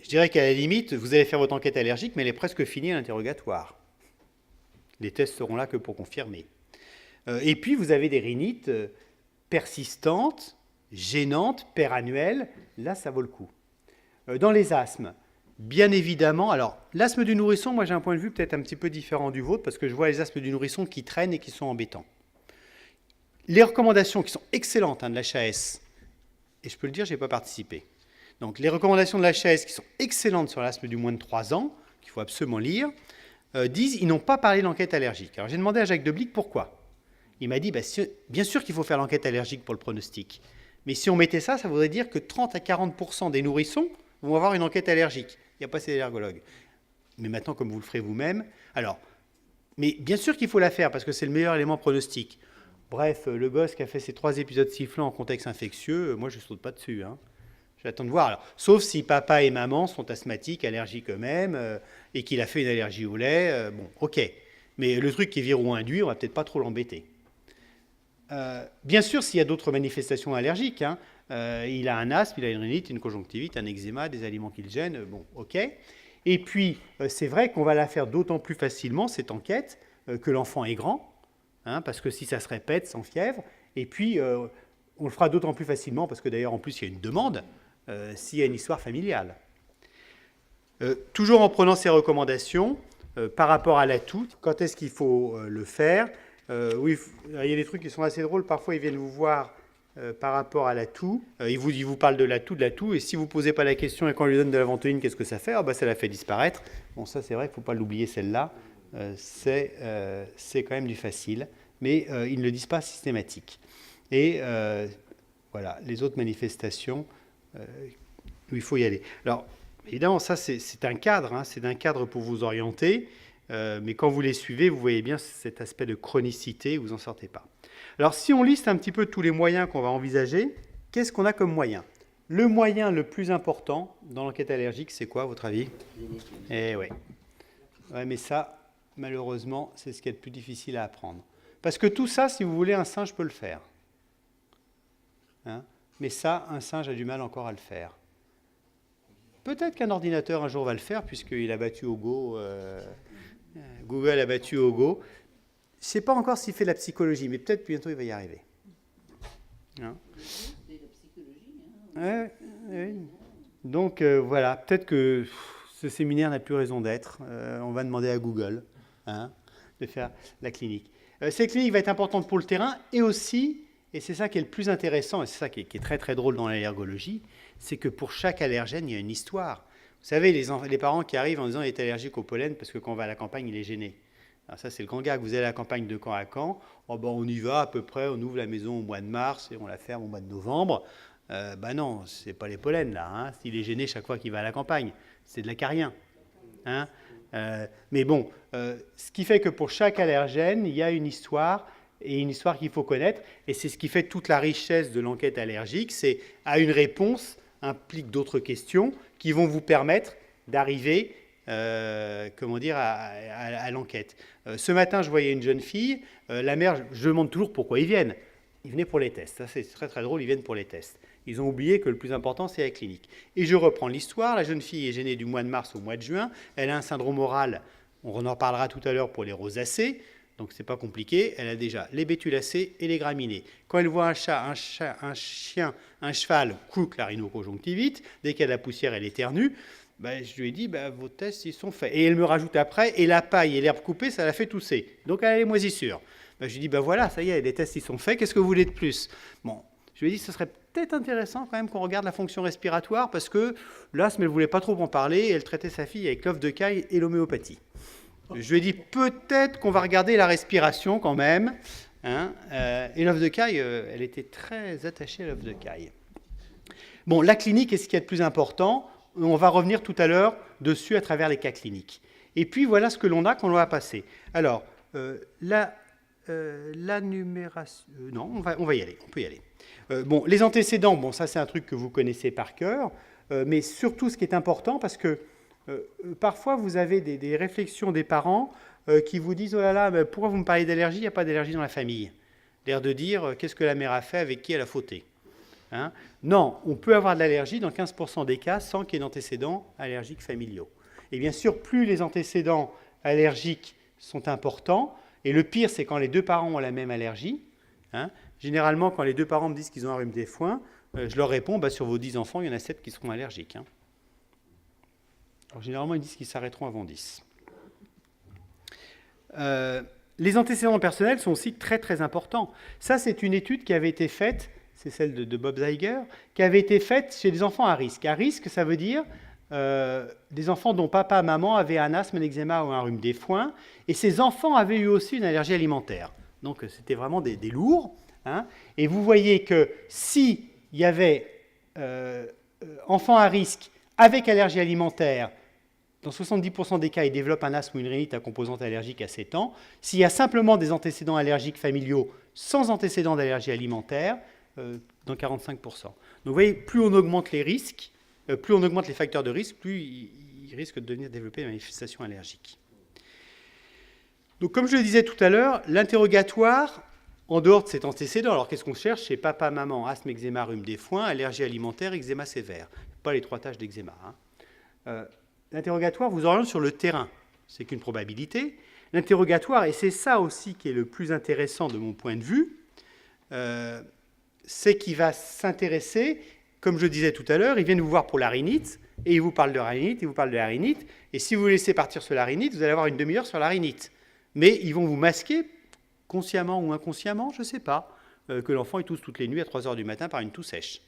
Je dirais qu'à la limite, vous allez faire votre enquête allergique, mais elle est presque finie à l'interrogatoire. Les tests seront là que pour confirmer. Et puis, vous avez des rhinites persistantes, gênantes, perannuelles. Là, ça vaut le coup. Dans les asthmes, bien évidemment, alors, l'asthme du nourrisson, moi, j'ai un point de vue peut-être un petit peu différent du vôtre, parce que je vois les asthmes du nourrisson qui traînent et qui sont embêtants. Les recommandations qui sont excellentes de l'HAS, et je peux le dire, je n'ai pas participé. Donc, les recommandations de l'HAS qui sont excellentes sur l'asthme du moins de 3 ans, qu'il faut absolument lire, disent ils n'ont pas parlé d'enquête allergique. Alors, j'ai demandé à Jacques Deblic pourquoi. Il m'a dit bien sûr qu'il faut faire l'enquête allergique pour le pronostic, Mais si on mettait ça, ça voudrait dire que 30 à 40% des nourrissons vont avoir une enquête allergique. Il n'y a pas assez d'allergologues. Mais maintenant, comme vous le ferez vous-même, alors, mais bien sûr qu'il faut la faire parce que c'est le meilleur élément pronostic. Bref, le boss qui a fait ses 3 épisodes sifflants en contexte infectieux, moi je ne saute pas dessus. Hein. J'attends de voir. Alors, sauf si papa et maman sont asthmatiques, allergiques eux-mêmes, et qu'il a fait une allergie au lait, bon, ok. Mais le truc qui est virus induit, on va peut-être pas trop l'embêter. Bien sûr, s'il y a d'autres manifestations allergiques, hein, il a un asthme, il a une rhinite, une conjonctivite, un eczéma, des aliments qui le gênent, bon, ok. Et puis, c'est vrai qu'on va la faire d'autant plus facilement, cette enquête, que l'enfant est grand, hein, parce que si ça se répète sans fièvre, et puis on le fera d'autant plus facilement, parce que d'ailleurs, en plus, il y a une demande, s'il y a une histoire familiale. Toujours en prenant ces recommandations, par rapport à l'atout, quand est-ce qu'il faut le faire? Oui, il y a des trucs qui sont assez drôles, parfois ils viennent vous voir par rapport à l'atout, ils vous parlent de l'atout, et si vous ne posez pas la question et qu'on lui donne de la ventoline, qu'est-ce que ça fait? Ah bah ça la fait disparaître. Bon, ça c'est vrai qu'il ne faut pas l'oublier celle-là, c'est quand même du facile, mais ils ne le disent pas systématique. Et voilà, les autres manifestations, où il faut y aller. Alors, évidemment, ça c'est un cadre, hein, c'est un cadre pour vous orienter, mais quand vous les suivez, vous voyez bien cet aspect de chronicité, vous n'en sortez pas. Alors, si on liste un petit peu tous les moyens qu'on va envisager, qu'est-ce qu'on a comme moyen? Le moyen le plus important dans l'enquête allergique, c'est quoi, à votre avis? Eh oui. Ouais, mais ça, malheureusement, c'est ce qui est le plus difficile à apprendre. Parce que tout ça, si vous voulez, un singe peut le faire. Hein? Mais ça, un singe a du mal encore à le faire. Peut-être qu'un ordinateur un jour va le faire, puisqu'il a battu au Go, Google a battu au Go. Je ne sais pas encore s'il fait de la psychologie, mais peut-être bientôt il va y arriver. Hein? C'est la psychologie. Ouais. Donc voilà, peut-être que ce séminaire n'a plus raison d'être. On va demander à Google de faire la clinique. Cette clinique va être importante pour le terrain et aussi, et c'est ça qui est le plus intéressant, et c'est ça qui est très très drôle dans l'allergologie, c'est que pour chaque allergène, il y a une histoire. Vous savez, les parents qui arrivent en disant qu'il est allergique au pollen parce que quand on va à la campagne, il est gêné. Alors ça, c'est le grand gars. Vous allez à la campagne de Caen à Caen, oh ben, on y va à peu près, on ouvre la maison au mois de mars et on la ferme au mois de novembre. Non, ce n'est pas les pollens là. Hein. S'il est gêné chaque fois qu'il va à la campagne, c'est de l'acarien. Hein. Mais bon, ce qui fait que pour chaque allergène, il y a une histoire, et une histoire qu'il faut connaître, et c'est ce qui fait toute la richesse de l'enquête allergique, c'est à une réponse implique d'autres questions qui vont vous permettre d'arriver à l'enquête. Ce matin, je voyais une jeune fille, la mère, je demande toujours pourquoi ils viennent. Ils venaient pour les tests, ça c'est très très drôle, ils viennent pour les tests. Ils ont oublié que le plus important, c'est la clinique. Et je reprends l'histoire, la jeune fille est gênée du mois de mars au mois de juin, elle a un syndrome oral, on en reparlera tout à l'heure pour les rosacées, donc c'est pas compliqué, elle a déjà les bétulacées et les graminées. Quand elle voit un chat, un chien, un cheval, coucou, la rhinoconjonctivite, dès qu'elle a la poussière, elle éternue, je lui ai dit, vos tests, ils sont faits. Et elle me rajoute après, et la paille et l'herbe coupée, ça la fait tousser. Donc elle a les moisissures. Je lui ai dit, voilà, ça y est, les tests, ils sont faits, qu'est-ce que vous voulez de plus? Bon, je lui ai dit, ce serait peut-être intéressant quand même qu'on regarde la fonction respiratoire, parce que l'asthme, elle ne voulait pas trop en parler, et elle traitait sa fille avec l'œuf de caille et l'homéopathie. Je lui ai dit, peut-être qu'on va regarder la respiration quand même. Hein, et l'œuf de caille, elle était très attachée à l'œuf de caille. Bon, la clinique est ce qu'il y a de plus important. On va revenir tout à l'heure dessus à travers les cas cliniques. Et puis, voilà ce que l'on a quand on va passer. Alors, la numération... non, on va y aller, on peut y aller. Les antécédents, ça c'est un truc que vous connaissez par cœur, mais surtout ce qui est important, parce que parfois vous avez des réflexions des parents qui vous disent « Oh là là, mais pourquoi vous me parlez d'allergie? Il n'y a pas d'allergie dans la famille. » L'air de dire « Qu'est-ce que la mère a fait? Avec qui elle a fauté ?» Hein? Non, on peut avoir de l'allergie dans 15% des cas sans qu'il y ait d'antécédents allergiques familiaux. Et bien sûr, plus les antécédents allergiques sont importants, et le pire, c'est quand les deux parents ont la même allergie. Hein? Généralement, quand les deux parents me disent qu'ils ont un rhume des foins, je leur réponds, sur vos 10 enfants, il y en a 7 qui seront allergiques. Hein. Alors, généralement, ils disent qu'ils s'arrêteront avant 10. Les antécédents personnels sont aussi très, très importants. Ça, c'est une étude qui avait été faite, c'est celle de Bob Zeiger, qui avait été faite chez des enfants à risque. À risque, ça veut dire des enfants dont papa, maman avaient un asthme, un eczéma ou un rhume des foins, et ces enfants avaient eu aussi une allergie alimentaire. Donc, c'était vraiment des lourds. Hein, et vous voyez que si il y avait enfants à risque avec allergie alimentaire. Dans 70% des cas, ils développent un asthme ou une rhinite à composante allergique à 7 ans. S'il y a simplement des antécédents allergiques familiaux sans antécédents d'allergie alimentaire, dans 45%. Donc vous voyez, plus on augmente les risques, plus on augmente les facteurs de risque, plus ils risquent de développer des manifestations allergiques. Donc comme je le disais tout à l'heure, l'interrogatoire, en dehors de cet antécédent, alors qu'est-ce qu'on cherche? C'est papa, maman, asthme, eczéma, rhume des foins, allergie alimentaire, eczéma sévère. Pas les 3 tâches d'eczéma. L'interrogatoire vous oriente sur le terrain. C'est qu'une probabilité. L'interrogatoire, et c'est ça aussi qui est le plus intéressant de mon point de vue, c'est qu'il va s'intéresser, comme je disais tout à l'heure, ils viennent vous voir pour la rhinite, et ils vous parlent de la rhinite, ils vous parlent de la rhinite, et si vous laissez partir sur la rhinite, vous allez avoir une demi-heure sur la rhinite. Mais ils vont vous masquer, consciemment ou inconsciemment, je ne sais pas, que l'enfant il tousse toutes les nuits à 3 heures du matin par une toux sèche.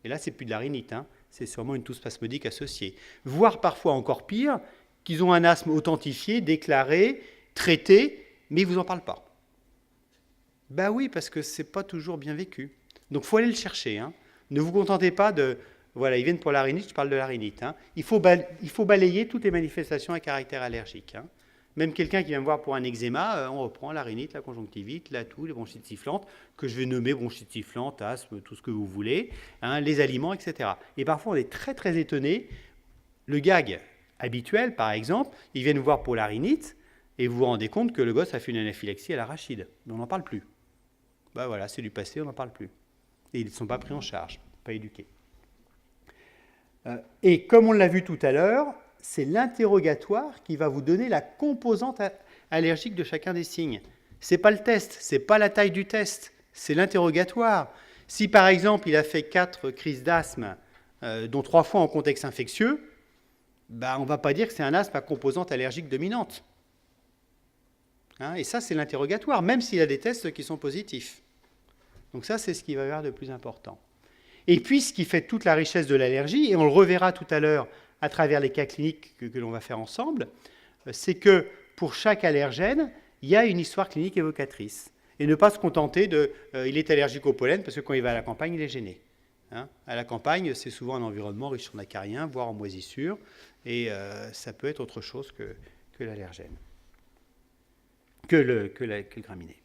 Et là, c'est plus de la rhinite, c'est sûrement une toux spasmodique associée. Voire parfois encore pire, qu'ils ont un asthme authentifié, déclaré, traité, mais ils ne vous en parlent pas. Ben oui, parce que ce n'est pas toujours bien vécu. Donc il faut aller le chercher. Ne vous contentez pas de... Voilà, ils viennent pour la rhinite, je parle de la rhinite. Il faut balayer toutes les manifestations à caractère allergique. Même quelqu'un qui vient me voir pour un eczéma, on reprend la rhinite, la conjonctivite, la toux, les bronchites sifflantes, que je vais nommer bronchites sifflantes, asthme, tout ce que vous voulez, les aliments, etc. Et parfois, on est très, très étonné. Le gag habituel, par exemple, ils viennent vous voir pour la rhinite, et vous vous rendez compte que le gosse a fait une anaphylaxie à l'arachide. Mais on n'en parle plus. Ben voilà, c'est du passé, on n'en parle plus. Et ils ne sont pas pris en charge, pas éduqués. Et comme on l'a vu tout à l'heure, c'est l'interrogatoire qui va vous donner la composante allergique de chacun des signes. Ce n'est pas le test, ce n'est pas la taille du test, c'est l'interrogatoire. Si par exemple il a fait 4 crises d'asthme, dont 3 fois en contexte infectieux, on ne va pas dire que c'est un asthme à composante allergique dominante. Et ça, c'est l'interrogatoire, même s'il y a des tests qui sont positifs. Donc ça, c'est ce qui va y avoir de plus important. Et puis, ce qui fait toute la richesse de l'allergie, et on le reverra tout à l'heure à travers les cas cliniques que l'on va faire ensemble, c'est que pour chaque allergène, il y a une histoire clinique évocatrice. Et ne pas se contenter de il est allergique au pollen, parce que quand il va à la campagne, il est gêné. À la campagne, c'est souvent un environnement riche en acariens, voire en moisissures, et ça peut être autre chose que l'allergène, que le graminé.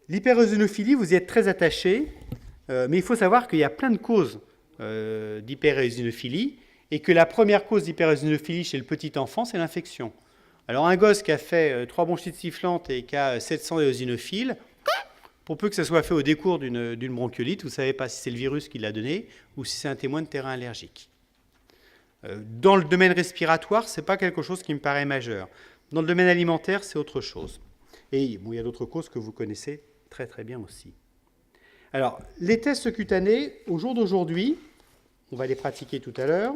L'hyperéosinophilie, vous y êtes très attaché, mais il faut savoir qu'il y a plein de causes d'hyperéosinophilie, et que la première cause d'hyperéosinophilie chez le petit enfant, c'est l'infection. Alors un gosse qui a fait 3 bronchites sifflantes et qui a 700 éosinophiles, pour peu que ça soit fait au décours d'une bronchiolite, vous ne savez pas si c'est le virus qui l'a donné ou si c'est un témoin de terrain allergique. Dans le domaine respiratoire, ce n'est pas quelque chose qui me paraît majeur. Dans le domaine alimentaire, c'est autre chose. Et il y a d'autres causes que vous connaissez très très bien aussi. Alors, les tests cutanés, au jour d'aujourd'hui, on va les pratiquer tout à l'heure.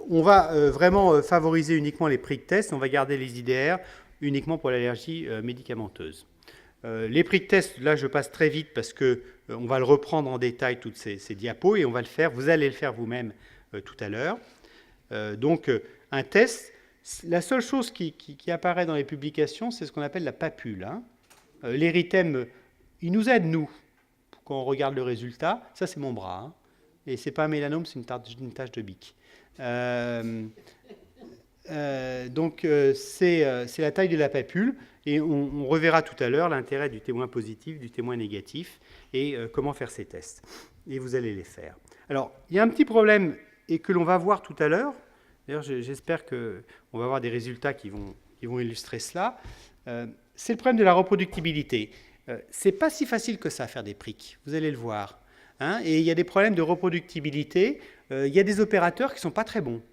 On va vraiment favoriser uniquement les prick tests. On va garder les IDR uniquement pour l'allergie médicamenteuse. Les prick tests, là, je passe très vite parce qu'on va le reprendre en détail, toutes ces diapos, et on va le faire. Vous allez le faire vous-même tout à l'heure. Donc, un test, la seule chose qui apparaît dans les publications, c'est ce qu'on appelle la papule. L'érythème, il nous aide, nous, quand on regarde le résultat. Ça, c'est mon bras. Et ce n'est pas un mélanome, c'est une tache de bique. Donc, c'est la taille de la papule. Et on reverra tout à l'heure l'intérêt du témoin positif, du témoin négatif, et comment faire ces tests. Et vous allez les faire. Alors, il y a un petit problème, et que l'on va voir tout à l'heure. D'ailleurs, j'espère qu'on va avoir des résultats qui vont illustrer cela. C'est le problème de la reproductibilité. C'est pas si facile que ça à faire des pricks, vous allez le voir. Et il y a des problèmes de reproductibilité. Il y a des opérateurs qui ne sont pas très bons,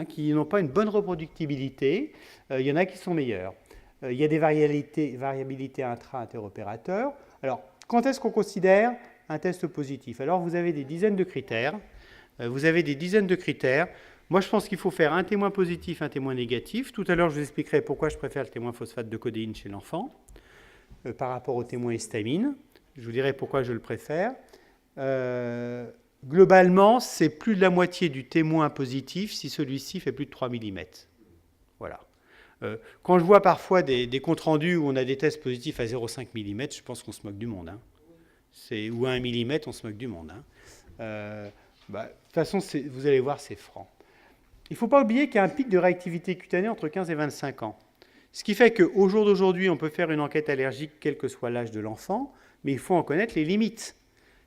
qui n'ont pas une bonne reproductibilité. Il y en a qui sont meilleurs. Il y a des variabilités intra-interopérateurs. Alors, quand est-ce qu'on considère un test positif? Alors, vous avez des dizaines de critères. Moi, je pense qu'il faut faire un témoin positif, un témoin négatif. Tout à l'heure, je vous expliquerai pourquoi je préfère le témoin phosphate de codéine chez l'enfant par rapport au témoin histamine. Je vous dirai pourquoi je le préfère. Globalement, c'est plus de la moitié du témoin positif si celui-ci fait plus de 3 mm. Voilà. Quand je vois parfois des comptes rendus où on a des tests positifs à 0,5 mm, je pense qu'on se moque du monde. Ou à 1 millimètre, on se moque du monde. Hein. De toute façon, vous allez voir, c'est franc. Il ne faut pas oublier qu'il y a un pic de réactivité cutanée entre 15 et 25 ans. Ce qui fait qu'au jour d'aujourd'hui, on peut faire une enquête allergique, quel que soit l'âge de l'enfant, mais il faut en connaître les limites.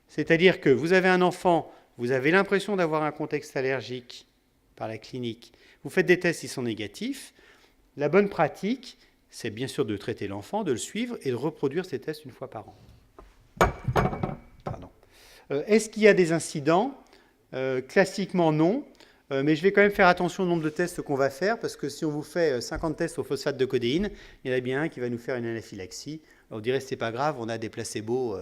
C'est-à-dire que vous avez un enfant, vous avez l'impression d'avoir un contexte allergique par la clinique, vous faites des tests, ils sont négatifs. La bonne pratique, c'est bien sûr de traiter l'enfant, de le suivre et de reproduire ces tests une fois par an. Pardon. Est-ce qu'il y a des incidents ? Classiquement, non. Mais je vais quand même faire attention au nombre de tests qu'on va faire, parce que si on vous fait 50 tests au phosphate de codéine, il y en a bien un qui va nous faire une anaphylaxie. Alors, on dirait que ce n'est pas grave, on a des placebos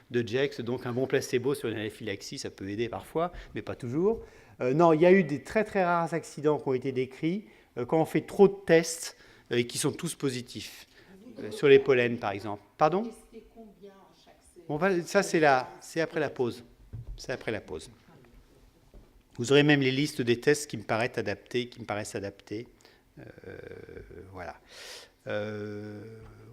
de Jex, donc un bon placebo sur une anaphylaxie, ça peut aider parfois, mais pas toujours. Non, il y a eu des très très rares accidents qui ont été décrits quand on fait trop de tests et qui sont tous positifs, sur les pollens par exemple. Pardon ? Ça c'est après la pause. C'est après la pause. Vous aurez même les listes des tests qui me paraissent adaptés. Voilà.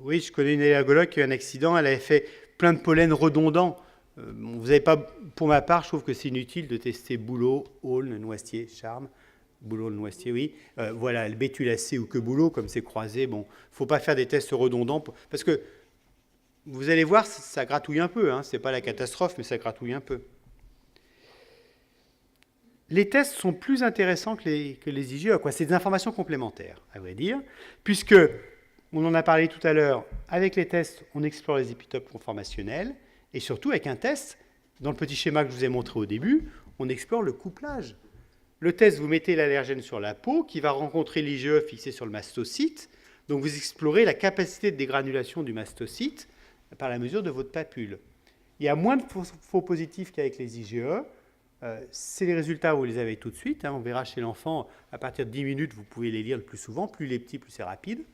Oui, je connais une allergologue qui a eu un accident. Elle avait fait plein de pollens redondants. Vous avez pas, pour ma part, je trouve que c'est inutile de tester bouleau, aulne, noisetier, charme. Bouleau, noisetier, oui. Voilà, le bétulacé ou que bouleau, comme c'est croisé. Bon, il ne faut pas faire des tests redondants. Parce que vous allez voir, ça gratouille un peu. Hein. Ce n'est pas la catastrophe, mais ça gratouille un peu. Les tests sont plus intéressants que les IgE. C'est des informations complémentaires, à vrai dire, puisque, on en a parlé tout à l'heure, avec les tests, on explore les épitopes conformationnels, et surtout avec un test, dans le petit schéma que je vous ai montré au début, on explore le couplage. Le test, vous mettez l'allergène sur la peau, qui va rencontrer l'IgE fixé sur le mastocyte, donc vous explorez la capacité de dégranulation du mastocyte par la mesure de votre papule. Il y a moins de faux positifs qu'avec les IgE. C'est les résultats, vous les avez tout de suite. Hein. On verra chez l'enfant, à partir de 10 minutes, vous pouvez les lire le plus souvent. Plus les petits, plus c'est rapide.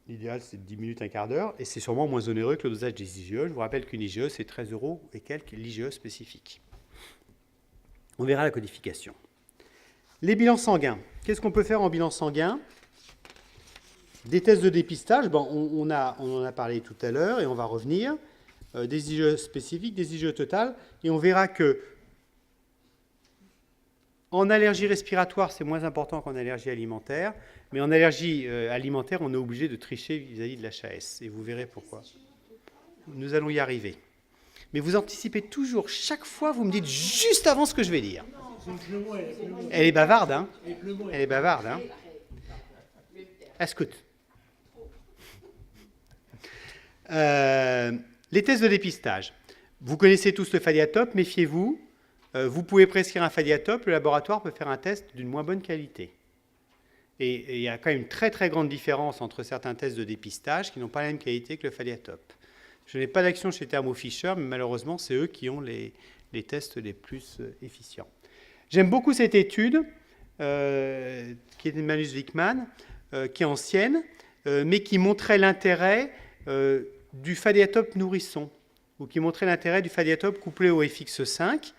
L'idéal, c'est 10 minutes, un quart d'heure. Et c'est sûrement moins onéreux que le dosage des IgE. Je vous rappelle qu'une IgE, c'est 13 € et quelques l'IgE spécifique. On verra la codification. Les bilans sanguins. Qu'est-ce qu'on peut faire en bilan sanguin ? Des tests de dépistage. Bon, on en a parlé tout à l'heure et on va revenir. Des IgE spécifiques, des IgE totales, et on verra que en allergie respiratoire, c'est moins important qu'en allergie alimentaire, mais en allergie alimentaire, on est obligé de tricher vis-à-vis de l'HAS, et vous verrez pourquoi. Nous allons y arriver. Mais vous anticipez toujours, chaque fois, vous me dites juste avant ce que je vais dire. Elle est bavarde, hein ? Elle est bavarde, hein ? Escoute. Les tests de dépistage. Vous connaissez tous le Fadiatope, méfiez-vous. Vous pouvez prescrire un Fadiatope, le laboratoire peut faire un test d'une moins bonne qualité. Et il y a quand même une très très grande différence entre certains tests de dépistage qui n'ont pas la même qualité que le Fadiatope. Je n'ai pas d'action chez Thermo Fisher, mais malheureusement, c'est eux qui ont les tests les plus efficients. J'aime beaucoup cette étude, qui est de Manus Wickman, qui est ancienne, mais qui montrait l'intérêt du Fadiatope nourrisson, ou qui montrait l'intérêt du Fadiatope couplé au FX5,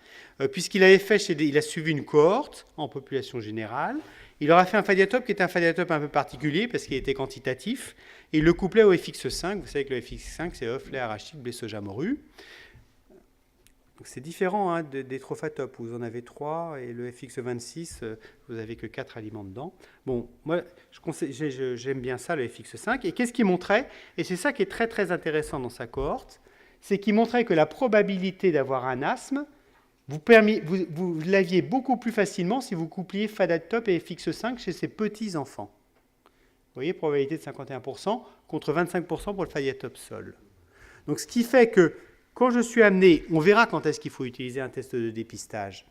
puisqu'il avait il a suivi une cohorte en population générale. Il leur a fait un Fadiatope qui était un Fadiatope un peu particulier, parce qu'il était quantitatif, et il le couplait au FX5. Vous savez que le FX5, c'est œuf, lait, arachide, blé, soja, morue. C'est différent hein, des Trophatopes, où vous en avez 3, et le FX26, vous n'avez que 4 aliments dedans. Bon, moi, j'aime bien ça, le FX5. Et qu'est-ce qu'il montrait ? Et c'est ça qui est très, très intéressant dans sa cohorte, c'est qu'il montrait que la probabilité d'avoir un asthme, vous l'aviez beaucoup plus facilement si vous coupliez Fadiatope et FX5 chez ces petits-enfants. Vous voyez, probabilité de 51% contre 25% pour le Fadiatope seul. Donc, ce qui fait que quand je suis amené, on verra quand est-ce qu'il faut utiliser un test de dépistage.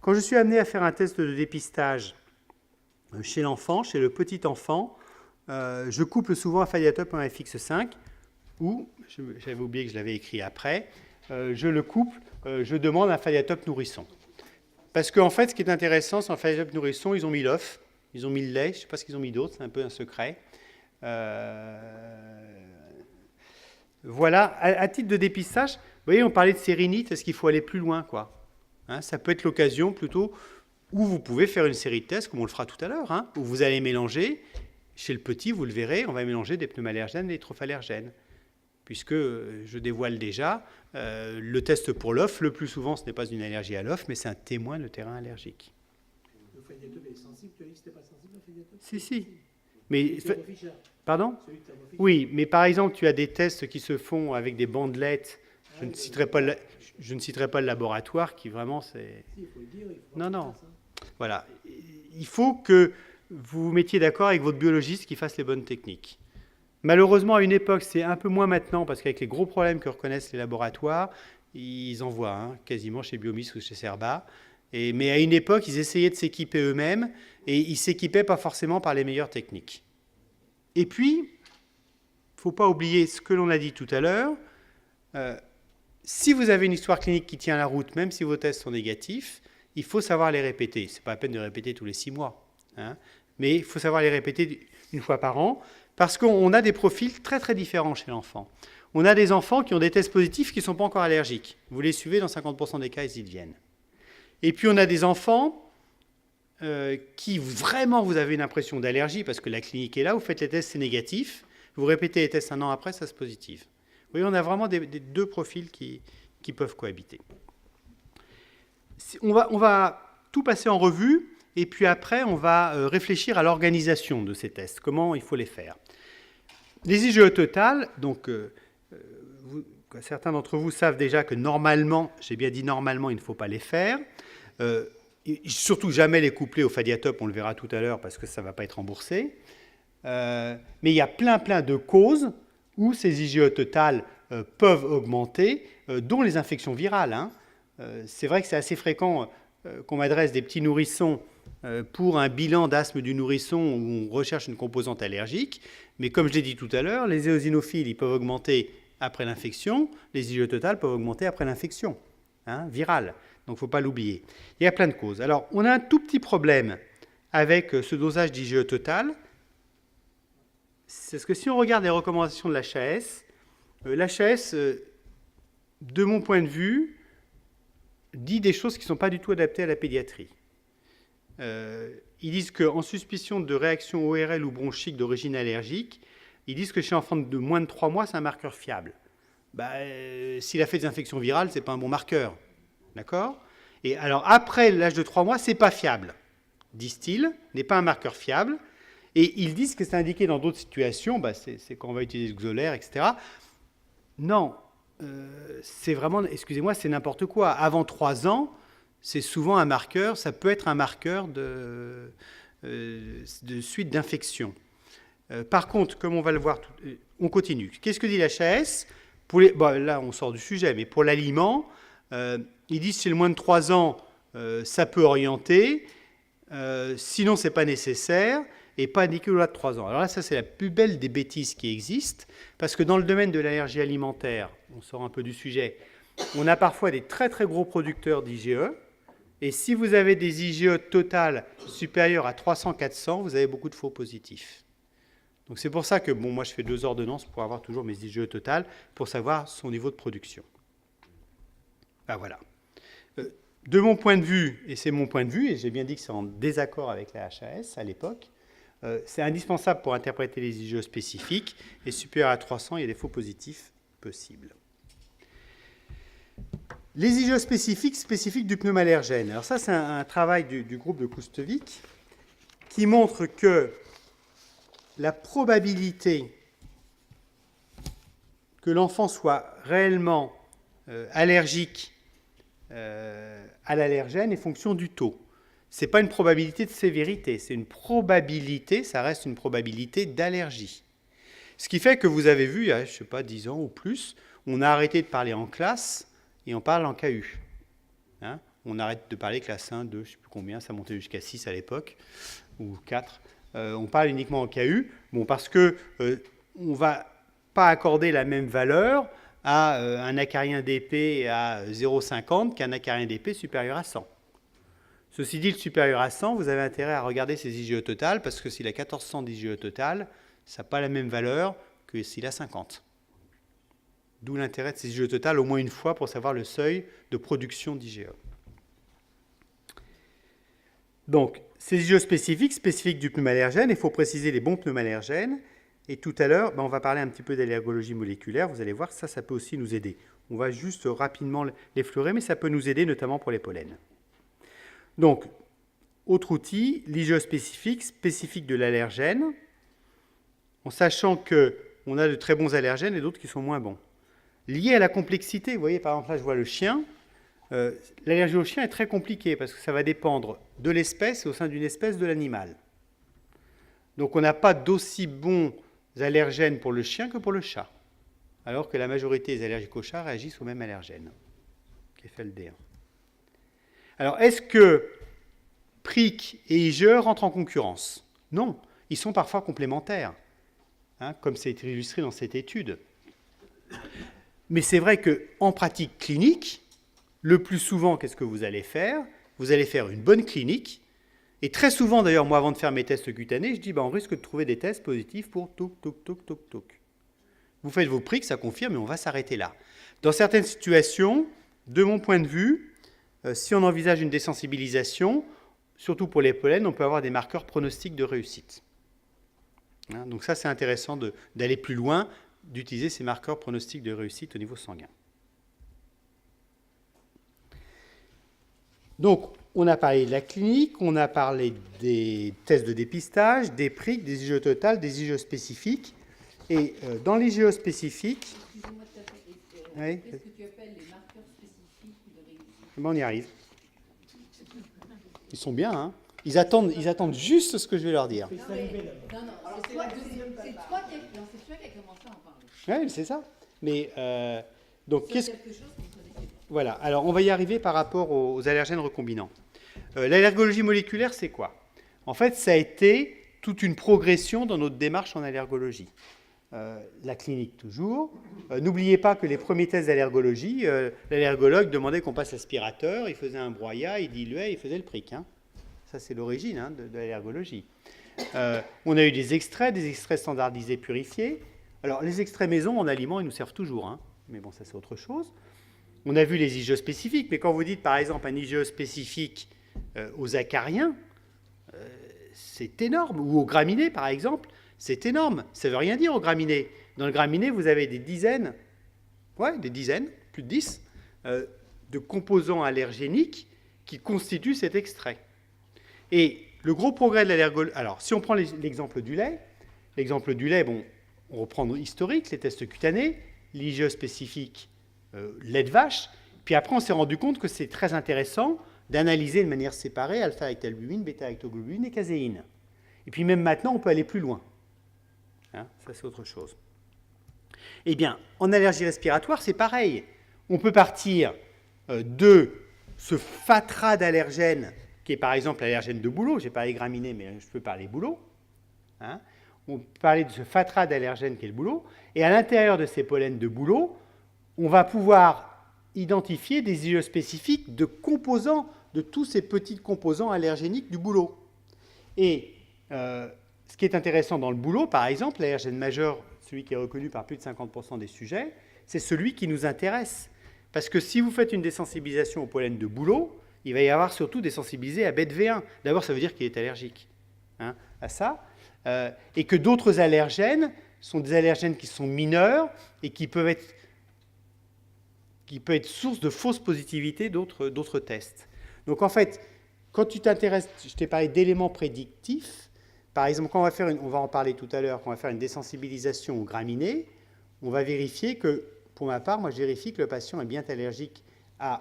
Quand je suis amené à faire un test de dépistage chez l'enfant, chez le petit enfant, je couple souvent un Fadiatope et un FX5, ou, j'avais oublié que je l'avais écrit après, je le couple, je demande un Fadiatope nourrisson. Parce qu'en fait, ce qui est intéressant, c'est un Fadiatope nourrisson, ils ont mis l'œuf, ils ont mis le lait, je ne sais pas ce qu'ils ont mis d'autre, c'est un peu un secret. Voilà, à titre de dépistage, vous voyez, on parlait de sérinite, est-ce qu'il faut aller plus loin, quoi hein, ça peut être l'occasion plutôt où vous pouvez faire une série de tests, comme on le fera tout à l'heure, hein, où vous allez mélanger, chez le petit, vous le verrez, on va mélanger des pneumallergènes et des trophallergènes. puisque, je dévoile déjà, le test pour l'œuf, le plus souvent, ce n'est pas une allergie à l'œuf, mais c'est un témoin de terrain allergique. Le Phédiatop est sensible, tu as dit que c'était pas sensible, le Phédiatop? Si. Mais, Thermo Fisher. pardon? Celui de Thermo Fisher. Oui, mais par exemple, tu as des tests qui se font avec des bandelettes. Je ne citerai pas le laboratoire qui vraiment c'est... Si, il faut le dire, il faut Non, pas non. faire ça. Voilà. Il faut que vous vous mettiez d'accord avec votre biologiste qui fasse les bonnes techniques. Malheureusement, à une époque, c'est un peu moins maintenant, parce qu'avec les gros problèmes que reconnaissent les laboratoires, ils envoient quasiment chez Biomis ou chez Cerba. Mais à une époque, ils essayaient de s'équiper eux-mêmes, et ils ne s'équipaient pas forcément par les meilleures techniques. Et puis, il ne faut pas oublier ce que l'on a dit tout à l'heure. Si vous avez une histoire clinique qui tient la route, même si vos tests sont négatifs, il faut savoir les répéter. Ce n'est pas la peine de répéter tous les 6 mois, mais il faut savoir les répéter une fois par an, parce qu'on a des profils très très différents chez l'enfant. On a des enfants qui ont des tests positifs qui ne sont pas encore allergiques. Vous les suivez, dans 50% des cas, ils y deviennent. Et puis on a des enfants qui vraiment, vous avez une impression d'allergie, parce que la clinique est là, vous faites les tests, c'est négatif, vous répétez les tests un an après, ça se positive. Vous voyez, on a vraiment des deux profils qui peuvent cohabiter. On va tout passer en revue, et puis après, on va réfléchir à l'organisation de ces tests, comment il faut les faire. Les IgE total, donc certains d'entre vous savent déjà que normalement, j'ai bien dit normalement, il ne faut pas les faire. Surtout jamais les coupler au Phédiatop, on le verra tout à l'heure, parce que ça ne va pas être remboursé. Mais il y a plein de causes où ces IgE total peuvent augmenter, dont les infections virales. C'est vrai que c'est assez fréquent qu'on m'adresse des petits nourrissons pour un bilan d'asthme du nourrisson où on recherche une composante allergique. Mais comme je l'ai dit tout à l'heure, les éosinophiles ils peuvent augmenter après l'infection, les IgE total peuvent augmenter après l'infection virale. Donc il ne faut pas l'oublier. Il y a plein de causes. Alors, on a un tout petit problème avec ce dosage d'IgE total. C'est parce que si on regarde les recommandations de l'HAS, l'HAS, de mon point de vue, dit des choses qui ne sont pas du tout adaptées à la pédiatrie. Ils disent qu'en suspicion de réaction ORL ou bronchique d'origine allergique, ils disent que chez un enfant de moins de 3 mois, c'est un marqueur fiable. S'il a fait des infections virales, ce n'est pas un bon marqueur. D'accord ? Et alors, après l'âge de 3 mois, ce n'est pas fiable. Disent-ils, n'est pas un marqueur fiable. Et ils disent que c'est indiqué dans d'autres situations, c'est quand on va utiliser le xolaire, etc. Non, c'est vraiment, excusez-moi, c'est n'importe quoi. Avant 3 ans, c'est souvent un marqueur, ça peut être un marqueur de suite d'infection. Par contre, comme on va le voir, on continue. Qu'est-ce que dit l'HAS ? Là, on sort du sujet, mais pour l'aliment, ils disent que chez le moins de 3 ans, ça peut orienter, sinon ce n'est pas nécessaire, et pas indiqué au-delà de 3 ans. Alors là, ça c'est la plus belle des bêtises qui existent, parce que dans le domaine de l'allergie alimentaire, on sort un peu du sujet, on a parfois des très très gros producteurs d'IgE, et si vous avez des IgE totales supérieures à 300-400, vous avez beaucoup de faux positifs. Donc c'est pour ça que moi je fais 2 ordonnances pour avoir toujours mes IgE totales, pour savoir son niveau de production. Voilà. De mon point de vue, et c'est mon point de vue, et j'ai bien dit que c'est en désaccord avec la HAS à l'époque, c'est indispensable pour interpréter les IgE spécifiques, et supérieur à 300, il y a des faux positifs possibles. Les IgE spécifiques du pneumallergène. Alors ça, c'est un travail du groupe de Koustevik qui montre que la probabilité que l'enfant soit réellement allergique à l'allergène est fonction du taux. Ce n'est pas une probabilité de sévérité, c'est une probabilité, ça reste une probabilité d'allergie. Ce qui fait que vous avez vu, il y a, 10 ans ou plus, on a arrêté de parler en classe et on parle en KU. On arrête de parler classe 1, 2, je ne sais plus combien, ça montait jusqu'à 6 à l'époque, ou 4. On parle uniquement en KU, parce que on ne va pas accorder la même valeur à un acarien d'épée à 0,50 qu'un acarien d'épée supérieur à 100. Ceci dit, le supérieur à 100, vous avez intérêt à regarder ses IgE total, parce que s'il a 1400 d'IgE total, ça n'a pas la même valeur que s'il a 50. D'où l'intérêt de ces IgE total au moins une fois pour savoir le seuil de production d'IgE. Donc, ces IgE spécifiques du pneumallergène, il faut préciser les bons pneumallergènes. Et tout à l'heure, on va parler un petit peu d'allergologie moléculaire. Vous allez voir, ça peut aussi nous aider. On va juste rapidement l'effleurer, mais ça peut nous aider notamment pour les pollens. Donc, autre outil, l'IgE spécifique de l'allergène, en sachant qu'on a de très bons allergènes et d'autres qui sont moins bons. Lié à la complexité, vous voyez, par exemple, là, je vois le chien. L'allergie au chien est très compliquée parce que ça va dépendre de l'espèce et au sein d'une espèce de l'animal. Donc, on n'a pas d'aussi bons allergènes pour le chien que pour le chat, alors que la majorité des allergiques au chat réagissent au même allergène, qui est FLD1. Alors, est-ce que PRIC et IgE rentrent en concurrence? Non, ils sont parfois complémentaires, comme c'est illustré dans cette étude. Mais c'est vrai qu'en pratique clinique, le plus souvent, qu'est-ce que vous allez faire? Vous allez faire une bonne clinique. Et très souvent, d'ailleurs, moi, avant de faire mes tests cutanés, je dis, on risque de trouver des tests positifs pour touc. Vous faites vos prics, ça confirme, et on va s'arrêter là. Dans certaines situations, de mon point de vue, si on envisage une désensibilisation, surtout pour les pollens, on peut avoir des marqueurs pronostiques de réussite. Donc ça, c'est intéressant d'aller plus loin, d'utiliser ces marqueurs pronostiques de réussite au niveau sanguin. Donc, on a parlé de la clinique, on a parlé des tests de dépistage, des prics, des IgE totales, des IgE spécifiques. Et dans l'IgE spécifique... Excusez-moi de t'appeler. Oui. Qu'est-ce que tu appelles les marqueurs spécifiques de réussite? On y arrive. Ils sont bien, hein. Ils attendent juste ce que je vais leur dire. Non, c'est toi qui as commencé à en parler. Oui, c'est ça. Mais, donc, C'est quelque chose qu'on connaissait pas. Voilà, alors on va y arriver par rapport aux allergènes recombinants. L'allergologie moléculaire, c'est quoi? En fait, ça a été toute une progression dans notre démarche en allergologie. La clinique toujours. N'oubliez pas que les premiers tests d'allergologie, l'allergologue demandait qu'on passe l'aspirateur, il faisait un broyat, il diluait, il faisait le prick. Ça, c'est l'origine de l'allergologie. On a eu des extraits standardisés purifiés. Alors, les extraits maison en aliments, ils nous servent toujours, mais bon, ça, c'est autre chose. On a vu les IgE spécifiques, mais quand vous dites, par exemple, un IgE spécifique aux acariens, c'est énorme. Ou aux graminées, par exemple, c'est énorme. Ça ne veut rien dire aux graminées. Dans le graminé, vous avez des dizaines, plus de 10, de composants allergéniques qui constituent cet extrait. Et le gros progrès de l'allergologie... Alors, si on prend l'exemple du lait, on reprend historique, les tests cutanés, l'IgE spécifique lait de vache, puis après on s'est rendu compte que c'est très intéressant d'analyser de manière séparée alpha-lactalbumine, bêta-lactoglobuline et caséine. Et puis même maintenant, on peut aller plus loin. Ça, c'est autre chose. Eh bien, en allergie respiratoire, c'est pareil. On peut partir de ce fatras d'allergènes, qui est par exemple l'allergène de bouleau. Je n'ai pas parlé graminées, mais je peux parler bouleau. On peut parler de ce fatras d'allergènes qui est le bouleau. Et à l'intérieur de ces pollens de bouleau, on va pouvoir identifier des IgE spécifiques de composants, de tous ces petits composants allergéniques du bouleau. Et ce qui est intéressant dans le bouleau, par exemple, l'allergène majeur, celui qui est reconnu par plus de 50% des sujets, c'est celui qui nous intéresse. Parce que si vous faites une désensibilisation au pollen de bouleau, il va y avoir surtout des sensibilisés à BET-V1. D'abord, ça veut dire qu'il est allergique à ça. Et que d'autres allergènes sont des allergènes qui sont mineurs et qui peuvent être source de fausse positivité d'autres tests. Donc en fait, quand tu t'intéresses, je t'ai parlé d'éléments prédictifs, par exemple, quand on va en parler tout à l'heure, quand on va faire une désensibilisation aux graminées, on va vérifier que, pour ma part, moi je vérifie que le patient est bien allergique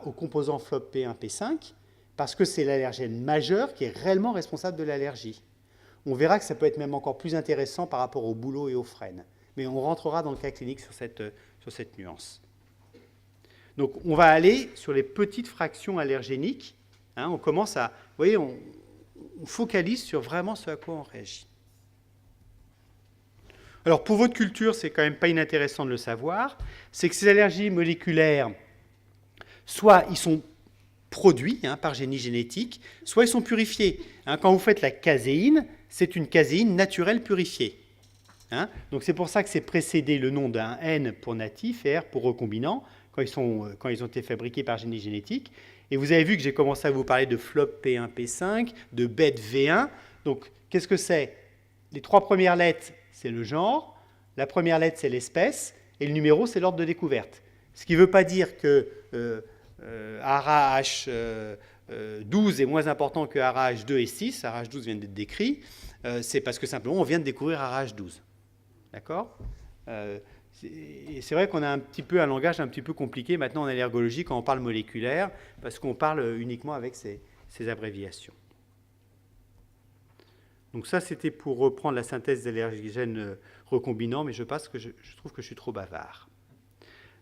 aux composants FLOP-P1, P5, parce que c'est l'allergène majeur qui est réellement responsable de l'allergie. On verra que ça peut être même encore plus intéressant par rapport au bouleau et aux frênes. Mais on rentrera dans le cas clinique sur cette nuance. Donc, on va aller sur les petites fractions allergéniques. On commence à... Vous voyez, on focalise sur vraiment ce à quoi on réagit. Alors, pour votre culture, c'est quand même pas inintéressant de le savoir, c'est que ces allergies moléculaires, soit ils sont produits par génie génétique, soit ils sont purifiés. Quand vous faites la caséine, c'est une caséine naturelle purifiée. Donc, c'est pour ça que c'est précédé le nom d'un N pour natif et R pour recombinant, quand ils ont été fabriqués par génie génétique. Et vous avez vu que j'ai commencé à vous parler de FLOP-P1, P5, de BET-V1. Donc, qu'est-ce que c'est? Les trois premières lettres, c'est le genre. La première lettre, c'est l'espèce, et le numéro, c'est l'ordre de découverte. Ce qui ne veut pas dire que ARAH 12 est moins important que ARAH 2 et 6. ARAH 12 vient d'être décrit. C'est parce que simplement, on vient de découvrir ARAH 12. D'accord ? Et c'est vrai qu'on a un petit peu un langage un petit peu compliqué maintenant en allergologie quand on parle moléculaire, parce qu'on parle uniquement avec ces abréviations. Donc ça, c'était pour reprendre la synthèse d'allergènes recombinants, mais je trouve que je suis trop bavard.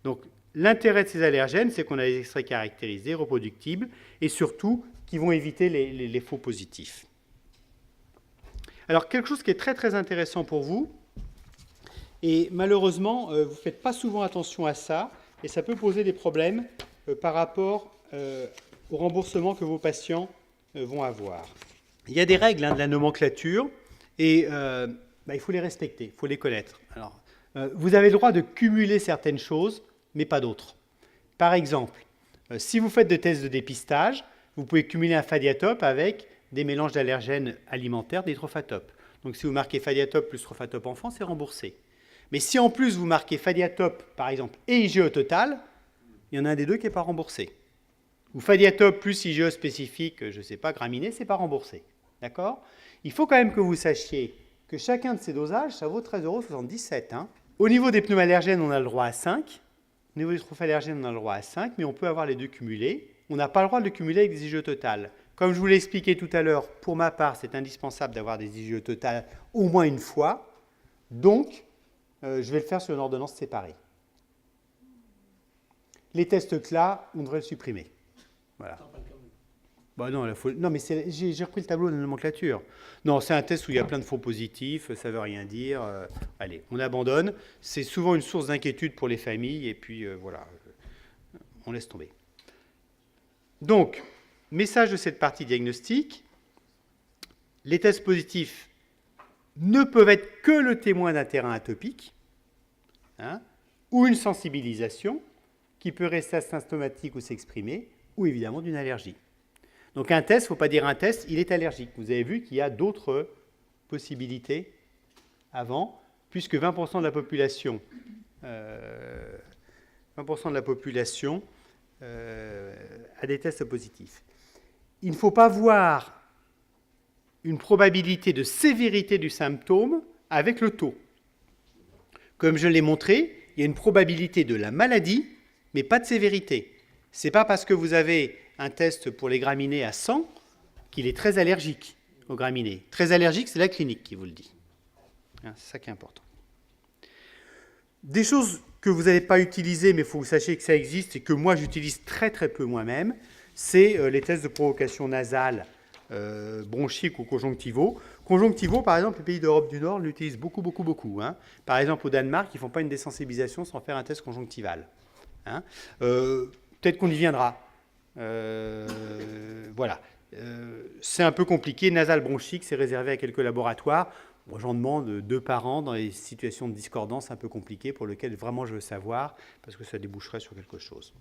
Donc, l'intérêt de ces allergènes, c'est qu'on a des extraits caractérisés, reproductibles, et surtout, qui vont éviter les faux positifs. Alors, quelque chose qui est très, très intéressant pour vous, et malheureusement, vous ne faites pas souvent attention à ça, et ça peut poser des problèmes par rapport au remboursement que vos patients vont avoir. Il y a des règles de la nomenclature, et il faut les respecter, il faut les connaître. Alors, vous avez le droit de cumuler certaines choses, mais pas d'autres. Par exemple, si vous faites des tests de dépistage, vous pouvez cumuler un Fadiatope avec des mélanges d'allergènes alimentaires, des Trophatope. Donc si vous marquez Fadiatope plus Trophatope enfant, c'est remboursé. Mais si en plus vous marquez Fadiatope, par exemple, et IgE total, il y en a un des deux qui n'est pas remboursé. Ou Fadiatope plus IgE spécifique, je ne sais pas, graminé, ce n'est pas remboursé. D'accord ? Il faut quand même que vous sachiez que chacun de ces dosages, ça vaut 13,77 €. Hein. Au niveau des pneumallergènes, on a le droit à 5. Au niveau des trophallergènes, on a le droit à 5, mais on peut avoir les deux cumulés. On n'a pas le droit de le cumuler avec des IgE totales. Comme je vous l'ai expliqué tout à l'heure, pour ma part, c'est indispensable d'avoir des IgE totales au moins une fois. Donc, je vais le faire sur une ordonnance séparée. Les tests CLA, on devrait le supprimer. Voilà. Non, mais j'ai repris le tableau de la nomenclature. Non, c'est un test où il y a plein de faux positifs, ça ne veut rien dire. Allez, on abandonne. C'est souvent une source d'inquiétude pour les familles, et puis voilà, on laisse tomber. Donc, message de cette partie diagnostic, les tests positifs ne peuvent être que le témoin d'un terrain atopique, ou une sensibilisation qui peut rester asymptomatique ou s'exprimer, ou évidemment d'une allergie. Donc un test, il ne faut pas dire un test, il est allergique. Vous avez vu qu'il y a d'autres possibilités avant, puisque 20% de la population, a des tests positifs. Il ne faut pas voir une probabilité de sévérité du symptôme avec le taux. Comme je l'ai montré, il y a une probabilité de la maladie, mais pas de sévérité. Ce n'est pas parce que vous avez un test pour les graminées à 100 qu'il est très allergique aux graminées. Très allergique, c'est la clinique qui vous le dit. C'est ça qui est important. Des choses que vous n'allez pas utiliser, mais il faut que vous sachiez que ça existe et que moi j'utilise très très peu moi-même, c'est les tests de provocation nasale, bronchique ou conjonctivaux. Conjonctivaux, par exemple, les pays d'Europe du Nord l'utilisent beaucoup. Par exemple, au Danemark, ils ne font pas une désensibilisation sans faire un test conjonctival. Peut-être qu'on y viendra. Voilà. C'est un peu compliqué. Nasal bronchique, c'est réservé à quelques laboratoires. Moi, j'en demande 2 par an dans les situations de discordance un peu compliquées pour lesquelles vraiment je veux savoir, parce que ça déboucherait sur quelque chose.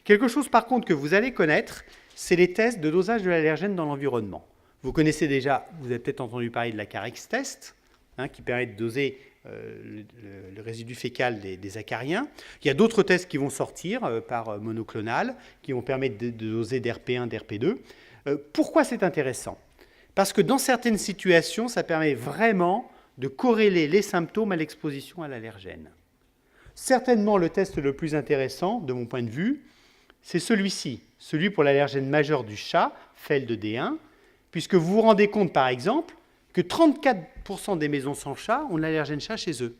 Quelque chose, par contre, que vous allez connaître, c'est les tests de dosage de l'allergène dans l'environnement. Vous connaissez déjà, vous avez peut-être entendu parler de la Carex test, qui permet de doser le résidu fécal des acariens. Il y a d'autres tests qui vont sortir par monoclonal, qui vont permettre de doser d'RP1, d'RP2. Pourquoi c'est intéressant ? Parce que dans certaines situations, ça permet vraiment de corréler les symptômes à l'exposition à l'allergène. Certainement, le test le plus intéressant, de mon point de vue, c'est celui-ci, celui pour l'allergène majeur du chat, FeLD-D1, puisque vous vous rendez compte, par exemple, que 34% des maisons sans chat ont de l'allergène chat chez eux.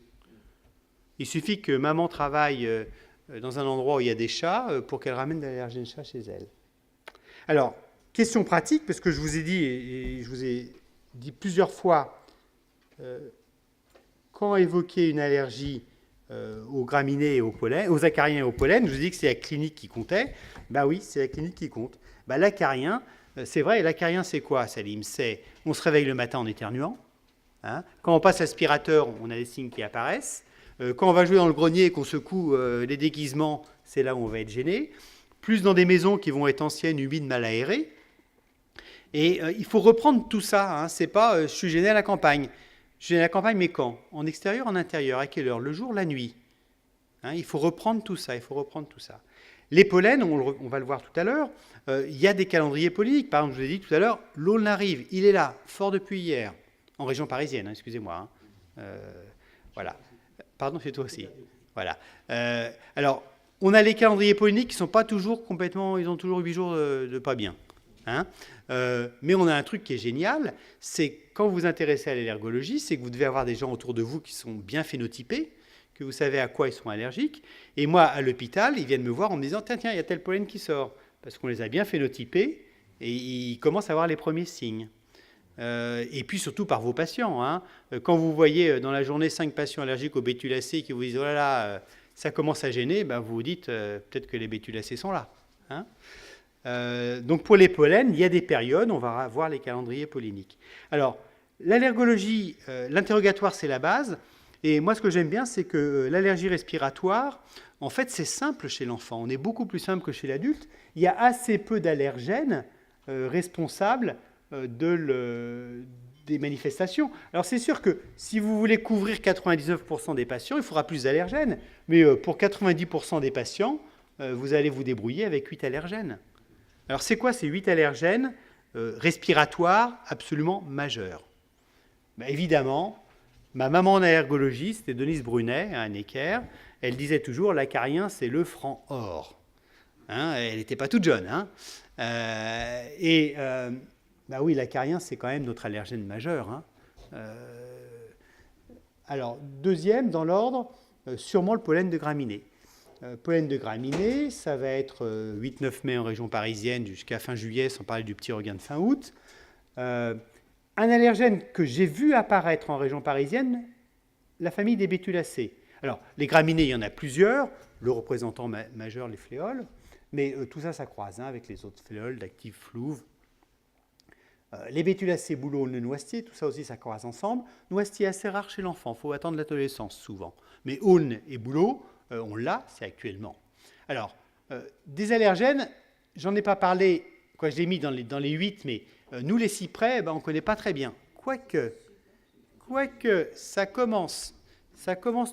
Il suffit que maman travaille dans un endroit où il y a des chats pour qu'elle ramène de l'allergène chat chez elle. Alors, question pratique, parce que je vous ai dit, et je vous ai dit plusieurs fois, quand évoquer une allergie aux graminées et au pollen, aux acariens et au pollen, je vous ai dit que c'est la clinique qui comptait. Ben oui, c'est la clinique qui compte. Ben, l'acarien, c'est vrai, l'acarien, c'est quoi, Salim ? C'est, on se réveille le matin en éternuant. Quand on passe l'aspirateur, on a des signes qui apparaissent. Quand on va jouer dans le grenier et qu'on secoue les déguisements, c'est là où on va être gêné. Plus dans des maisons qui vont être anciennes, humides, mal aérées. Et il faut reprendre tout ça. C'est pas je suis gêné à la campagne. Je vais à la campagne, mais quand? En extérieur, en intérieur? À quelle heure? Le jour, la nuit? Hein, il faut reprendre tout ça, Les pollens, on va le voir tout à l'heure, il y a des calendriers polliniques. Par exemple, je vous ai dit tout à l'heure, l'aulne arrive, il est là, fort depuis hier, en région parisienne, hein, excusez-moi. Hein. Voilà. Pardon, c'est toi aussi. Voilà. Alors, on a les calendriers polliniques qui ne sont pas toujours complètement, ils ont toujours 8 jours de pas bien. Hein. Mais on a un truc qui est génial, c'est quand vous vous intéressez à l'allergologie, c'est que vous devez avoir des gens autour de vous qui sont bien phénotypés, que vous savez à quoi ils sont allergiques. Et moi, à l'hôpital, ils viennent me voir en me disant « Tiens, il y a tel pollen qui sort », parce qu'on les a bien phénotypés et ils commencent à avoir les premiers signes. Et puis surtout par vos patients. Hein. Quand vous voyez dans la journée 5 patients allergiques aux bétulacées qui vous disent « Oh là là, ça commence à gêner », ben vous vous dites peut-être que les bétulacées sont là. Hein. Donc pour les pollens, il y a des périodes, on va voir les calendriers polliniques. Alors, l'allergologie, l'interrogatoire, c'est la base. Et moi, ce que j'aime bien, c'est que l'allergie respiratoire, en fait, c'est simple chez l'enfant. On est beaucoup plus simple que chez l'adulte. Il y a assez peu d'allergènes responsables des manifestations. Alors, c'est sûr que si vous voulez couvrir 99% des patients, il faudra plus d'allergènes. Mais pour 90% des patients, vous allez vous débrouiller avec 8 allergènes. Alors, c'est quoi ces 8 allergènes respiratoires absolument majeurs? Ben, évidemment, ma maman en allergologie, c'était Denise Brunet, à Necker, elle disait toujours « l'acarien, c'est le franc or hein ». Elle n'était pas toute jeune. Hein. Bah oui, l'acarien, c'est quand même notre allergène majeur. Hein. Alors, deuxième dans l'ordre, sûrement le pollen de graminées. Pollen de graminées, ça va être 8-9 mai en région parisienne jusqu'à fin juillet, sans parler du petit regain de fin août. Un allergène que j'ai vu apparaître en région parisienne, la famille des bétulacées. Alors, les graminées, il y en a plusieurs, le représentant majeur, les fléoles, mais tout ça, ça croise hein, avec les autres fléoles, d'actifs flouves. Les bétulacées, bouleaux, aulnes, noisetiers, tout ça aussi, ça croise ensemble. Noisetier assez rare chez l'enfant, il faut attendre l'adolescence souvent. Mais aulnes et bouleaux, on l'a, c'est actuellement. Alors, des allergènes, j'en ai pas parlé, quoi, je l'ai mis dans les 8, mais nous, les cyprès, ben, on ne connaît pas très bien. Quoique, ça commence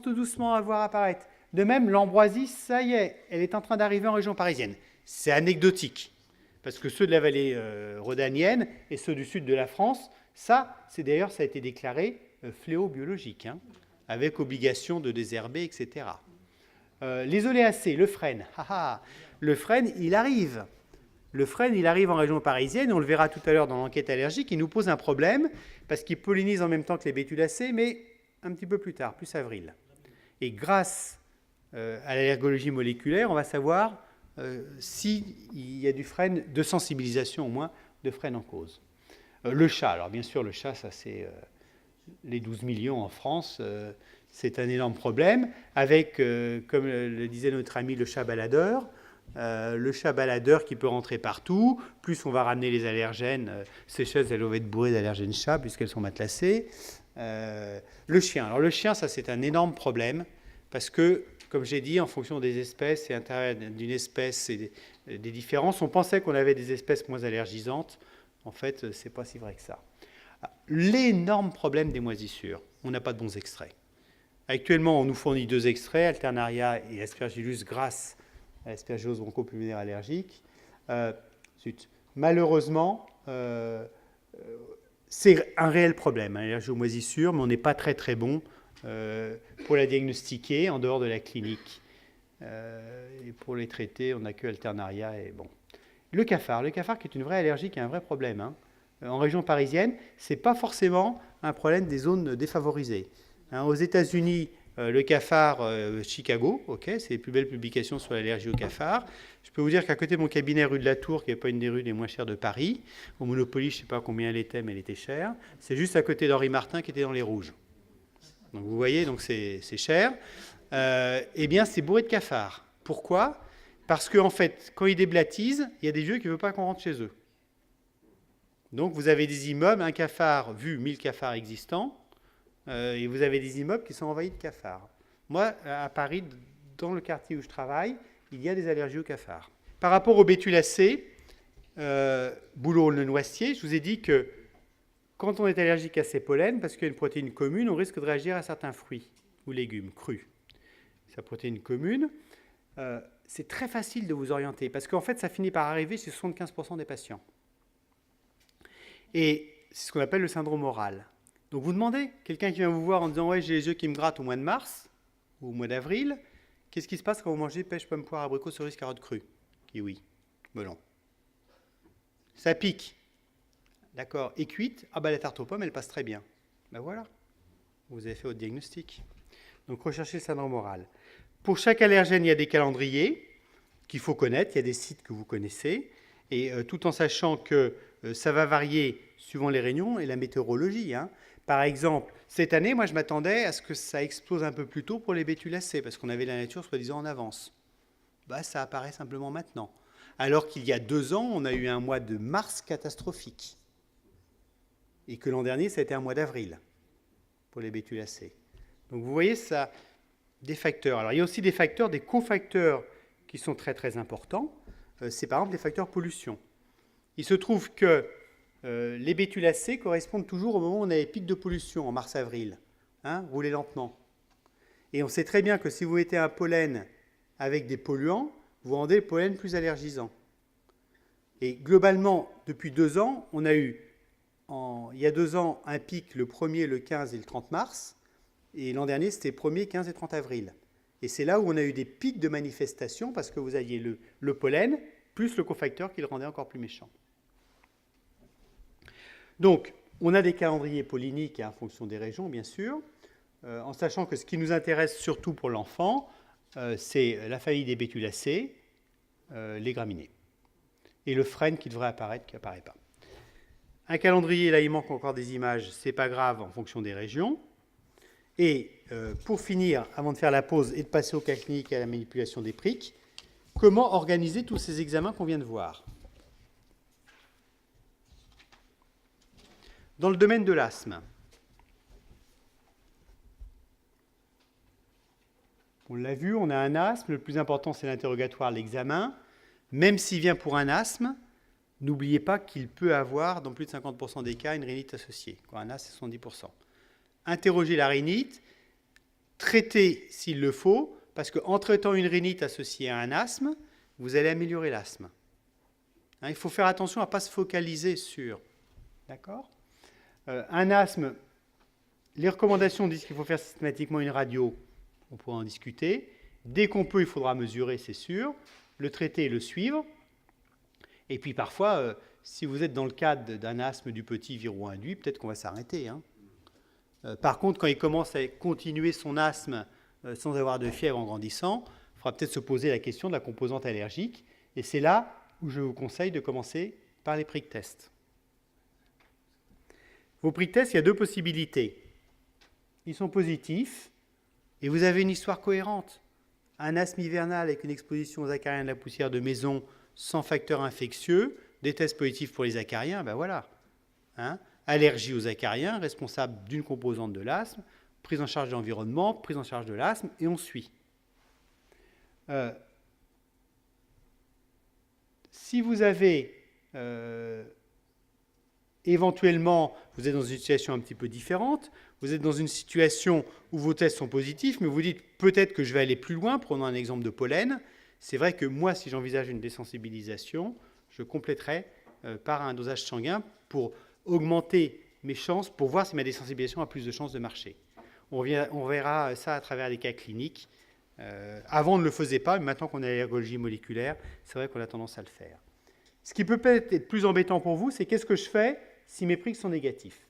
tout doucement à voir apparaître. De même, l'ambroisie, ça y est, elle est en train d'arriver en région parisienne. C'est anecdotique, parce que ceux de la vallée rhodanienne et ceux du sud de la France, ça a été déclaré fléau biologique, hein, avec obligation de désherber, etc. Les oléacées, le frêne. Le frêne, il arrive. Le frêne, il arrive en région parisienne, on le verra tout à l'heure dans l'enquête allergique, il nous pose un problème, parce qu'il pollinise en même temps que les bétulacées, mais un petit peu plus tard, plus avril. Et grâce à l'allergologie moléculaire, on va savoir s'il y a du frêne, de sensibilisation au moins, de frêne en cause. Le chat, alors bien sûr, le chat, ça c'est les 12 millions en France, c'est un énorme problème, avec, comme le disait notre ami, le chat baladeur. Le chat baladeur qui peut rentrer partout, plus on va ramener les allergènes, ces chaises elles doivent être bourrées d'allergènes chat puisqu'elles sont matelassées. Le chien, alors le chien ça c'est un énorme problème parce que comme j'ai dit en fonction des espèces et à l'intérieur d'une espèce et des différences, on pensait qu'on avait des espèces moins allergisantes, en fait c'est pas si vrai que ça. L'énorme problème des moisissures, on n'a pas de bons extraits. Actuellement on nous fournit 2 extraits, Alternaria et Aspergillus grâce à l'aspergillose bronchopulmonaire allergique. Malheureusement, c'est un réel problème, hein, l'allergie aux moisissures, mais on n'est pas très très bon pour la diagnostiquer en dehors de la clinique. Et pour les traiter, on n'a que Alternaria et bon. Le cafard qui est une vraie allergie, qui est un vrai problème. Hein. En région parisienne, ce n'est pas forcément un problème des zones défavorisées. Hein, aux États-Unis, le cafard, Chicago, okay, c'est les plus belles publications sur l'allergie au cafard. Je peux vous dire qu'à côté de mon cabinet rue de la Tour, qui n'est pas une des rues les moins chères de Paris, au Monopoly, je ne sais pas combien elle était, mais elle était chère. C'est juste à côté d'Henri Martin qui était dans les rouges. Donc vous voyez, donc c'est cher. Eh bien, c'est bourré de cafards. Pourquoi? Parce qu'en fait, quand ils déblatisent, il y a des vieux qui ne veulent pas qu'on rentre chez eux. Donc vous avez des immeubles, un cafard vu 1000 cafards existants, et vous avez des immeubles qui sont envahis de cafards. Moi, à Paris, dans le quartier où je travaille, il y a des allergies aux cafards. Par rapport aux bétulacées, bouleaux, aulnes, noisetiers, je vous ai dit que quand on est allergique à ces pollens, parce qu'il y a une protéine commune, on risque de réagir à certains fruits ou légumes crus. Sa protéine commune, c'est très facile de vous orienter, parce qu'en fait, ça finit par arriver chez 75% des patients. Et c'est ce qu'on appelle le syndrome oral. Donc vous demandez, quelqu'un qui vient vous voir en disant « Ouais, j'ai les yeux qui me grattent au mois de mars ou au mois d'avril », qu'est-ce qui se passe quand vous mangez pêche, pomme, poire, abricot, cerise, carotte crue, kiwi, melon? Ça pique. D'accord. Et cuite, ah ben la tarte aux pommes, elle passe très bien. Ben voilà, vous avez fait votre diagnostic. Donc recherchez le syndrome oral. Pour chaque allergène, il y a des calendriers qu'il faut connaître, il y a des sites que vous connaissez, et tout en sachant que ça va varier suivant les réunions et la météorologie. Hein. Par exemple, cette année, moi je m'attendais à ce que ça explose un peu plus tôt pour les bétulacées, parce qu'on avait la nature soi-disant en avance. Bah, ça apparaît simplement maintenant. Alors qu'il y a 2 ans, on a eu un mois de mars catastrophique. Et que l'an dernier, ça a été un mois d'avril pour les bétulacées. Donc vous voyez, ça, des facteurs. Alors il y a aussi des facteurs, des cofacteurs qui sont très très importants. C'est par exemple des facteurs pollution. Il se trouve que les bétulacées correspondent toujours au moment où on a les pics de pollution, en mars-avril. Hein, roulez lentement. Et on sait très bien que si vous mettez un pollen avec des polluants, vous rendez le pollen plus allergisant. Et globalement, depuis 2 ans, on a eu, il y a 2 ans, un pic le 1er, le 15 et le 30 mars. Et l'an dernier, c'était 1er, 15 et 30 avril. Et c'est là où on a eu des pics de manifestation parce que vous aviez le pollen plus le cofacteur qui le rendait encore plus méchant. Donc, on a des calendriers polliniques en fonction des régions, bien sûr, en sachant que ce qui nous intéresse surtout pour l'enfant, c'est la famille des bétulacées, les graminées. Et le frêne qui devrait apparaître, qui n'apparaît pas. Un calendrier, là il manque encore des images, c'est pas grave en fonction des régions. Et pour finir, avant de faire la pause et de passer au cas clinique et à la manipulation des prics, comment organiser tous ces examens qu'on vient de voir? Dans le domaine de l'asthme, on l'a vu, on a un asthme, le plus important c'est l'interrogatoire, l'examen. Même s'il vient pour un asthme, n'oubliez pas qu'il peut avoir, dans plus de 50% des cas, une rhinite associée. Quand un asthme, c'est 70%. Interrogez la rhinite, traitez s'il le faut, parce qu'en traitant une rhinite associée à un asthme, vous allez améliorer l'asthme. Hein, il faut faire attention à ne pas se focaliser sur. D'accord ? Un asthme, les recommandations disent qu'il faut faire systématiquement une radio, on pourra en discuter. Dès qu'on peut, il faudra mesurer, c'est sûr, le traiter et le suivre. Et puis parfois, si vous êtes dans le cadre d'un asthme du petit virus induit, peut-être qu'on va s'arrêter. Hein. Par contre, quand il commence à continuer son asthme sans avoir de fièvre en grandissant, il faudra peut-être se poser la question de la composante allergique. Et c'est là où je vous conseille de commencer par les prick tests. Vos prick tests, il y a 2 possibilités. Ils sont positifs et vous avez une histoire cohérente. Un asthme hivernal avec une exposition aux acariens de la poussière de maison sans facteur infectieux, des tests positifs pour les acariens, ben voilà. Hein, allergie aux acariens, responsable d'une composante de l'asthme, prise en charge de l'environnement, prise en charge de l'asthme, et on suit. Si vous avez éventuellement, vous êtes dans une situation un petit peu différente, vous êtes dans une situation où vos tests sont positifs, mais vous dites peut-être que je vais aller plus loin, prenons un exemple de pollen. C'est vrai que moi, si j'envisage une désensibilisation, je compléterai par un dosage sanguin pour augmenter mes chances, pour voir si ma désensibilisation a plus de chances de marcher. On verra ça à travers les cas cliniques. Avant, on ne le faisait pas, mais maintenant qu'on a l'allergologie moléculaire, c'est vrai qu'on a tendance à le faire. Ce qui peut peut-être être plus embêtant pour vous, c'est qu'est-ce que je fais si mes prics sont négatifs?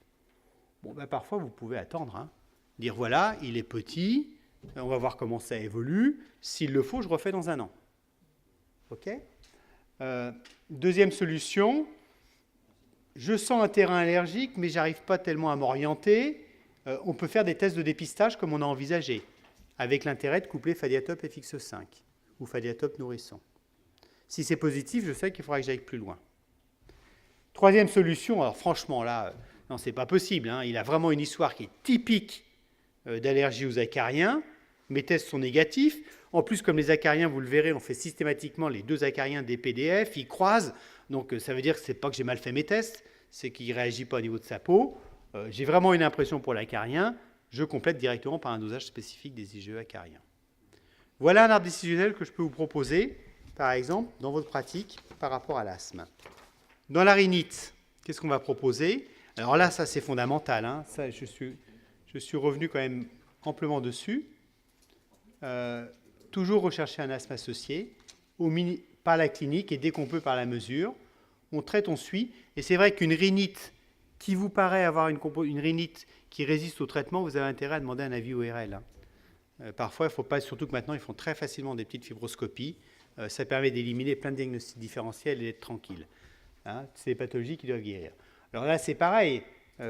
Bon, ben, parfois, vous pouvez attendre. Hein. Dire, voilà, il est petit, on va voir comment ça évolue. S'il le faut, je refais dans 1 an. OK ? Deuxième solution, je sens un terrain allergique, mais je n'arrive pas tellement à m'orienter. On peut faire des tests de dépistage comme on a envisagé, avec l'intérêt de coupler Fadiatope et Fixe 5, ou Fadiatope nourrisson. Si c'est positif, je sais qu'il faudra que j'aille plus loin. Troisième solution, alors franchement là, non, c'est pas possible. Hein, il a vraiment une histoire qui est typique d'allergie aux acariens. Mes tests sont négatifs. En plus, comme les acariens, vous le verrez, on fait systématiquement les 2 acariens des PDF, ils croisent. Donc ça veut dire que ce n'est pas que j'ai mal fait mes tests, c'est qu'il ne réagit pas au niveau de sa peau. J'ai vraiment une impression pour l'acarien, je complète directement par un dosage spécifique des IgE acariens. Voilà un arbre décisionnel que je peux vous proposer, par exemple, dans votre pratique par rapport à l'asthme. Dans la rhinite, qu'est-ce qu'on va proposer? Alors là, ça c'est fondamental, hein. Ça, je suis revenu quand même amplement dessus. Toujours rechercher un asthme associé, par la clinique et dès qu'on peut par la mesure. On traite, on suit. Et c'est vrai qu'une rhinite qui vous paraît avoir une rhinite qui résiste au traitement, vous avez intérêt à demander un avis ORL. Hein. Parfois, il ne faut pas, surtout que maintenant, ils font très facilement des petites fibroscopies. Ça permet d'éliminer plein de diagnostics différentiels et d'être tranquille. Hein. C'est des pathologies qui doivent guérir. Alors là, c'est pareil.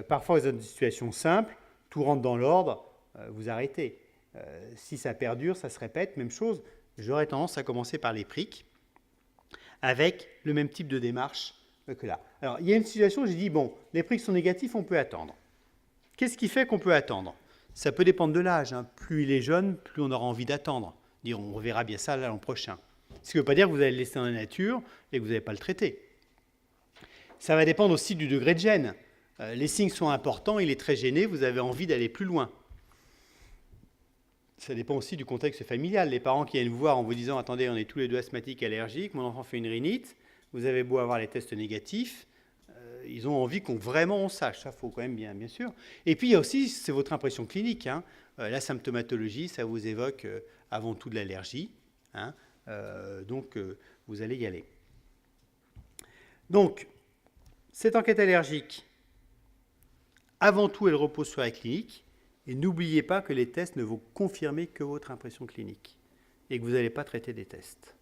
Parfois, vous êtes dans une situation simple, tout rentre dans l'ordre, vous arrêtez. Si ça perdure, ça se répète, même chose. J'aurais tendance à commencer par les prics, avec le même type de démarche que là. Alors, il y a une situation où j'ai dit, bon, les prics sont négatifs, on peut attendre. Qu'est-ce qui fait qu'on peut attendre? Ça peut dépendre de l'âge. Hein. Plus il est jeune, plus on aura envie d'attendre. Dire, on reverra bien ça l'an prochain. Ce qui ne veut pas dire que vous allez le laisser dans la nature et que vous n'allez pas le traiter. Ça va dépendre aussi du degré de gêne. Les signes sont importants, il est très gêné, vous avez envie d'aller plus loin. Ça dépend aussi du contexte familial. Les parents qui viennent vous voir en vous disant « Attendez, on est tous les deux asthmatiques, allergiques, mon enfant fait une rhinite, vous avez beau avoir les tests négatifs, ils ont envie qu'on vraiment on sache. » Ça, il faut quand même bien sûr. Et puis, il y a aussi, c'est votre impression clinique. Hein. La symptomatologie, ça vous évoque avant tout de l'allergie. Hein. Donc, vous allez y aller. Donc, cette enquête allergique, avant tout, elle repose sur la clinique. Et n'oubliez pas que les tests ne vont confirmer que votre impression clinique et que vous n'allez pas traiter des tests.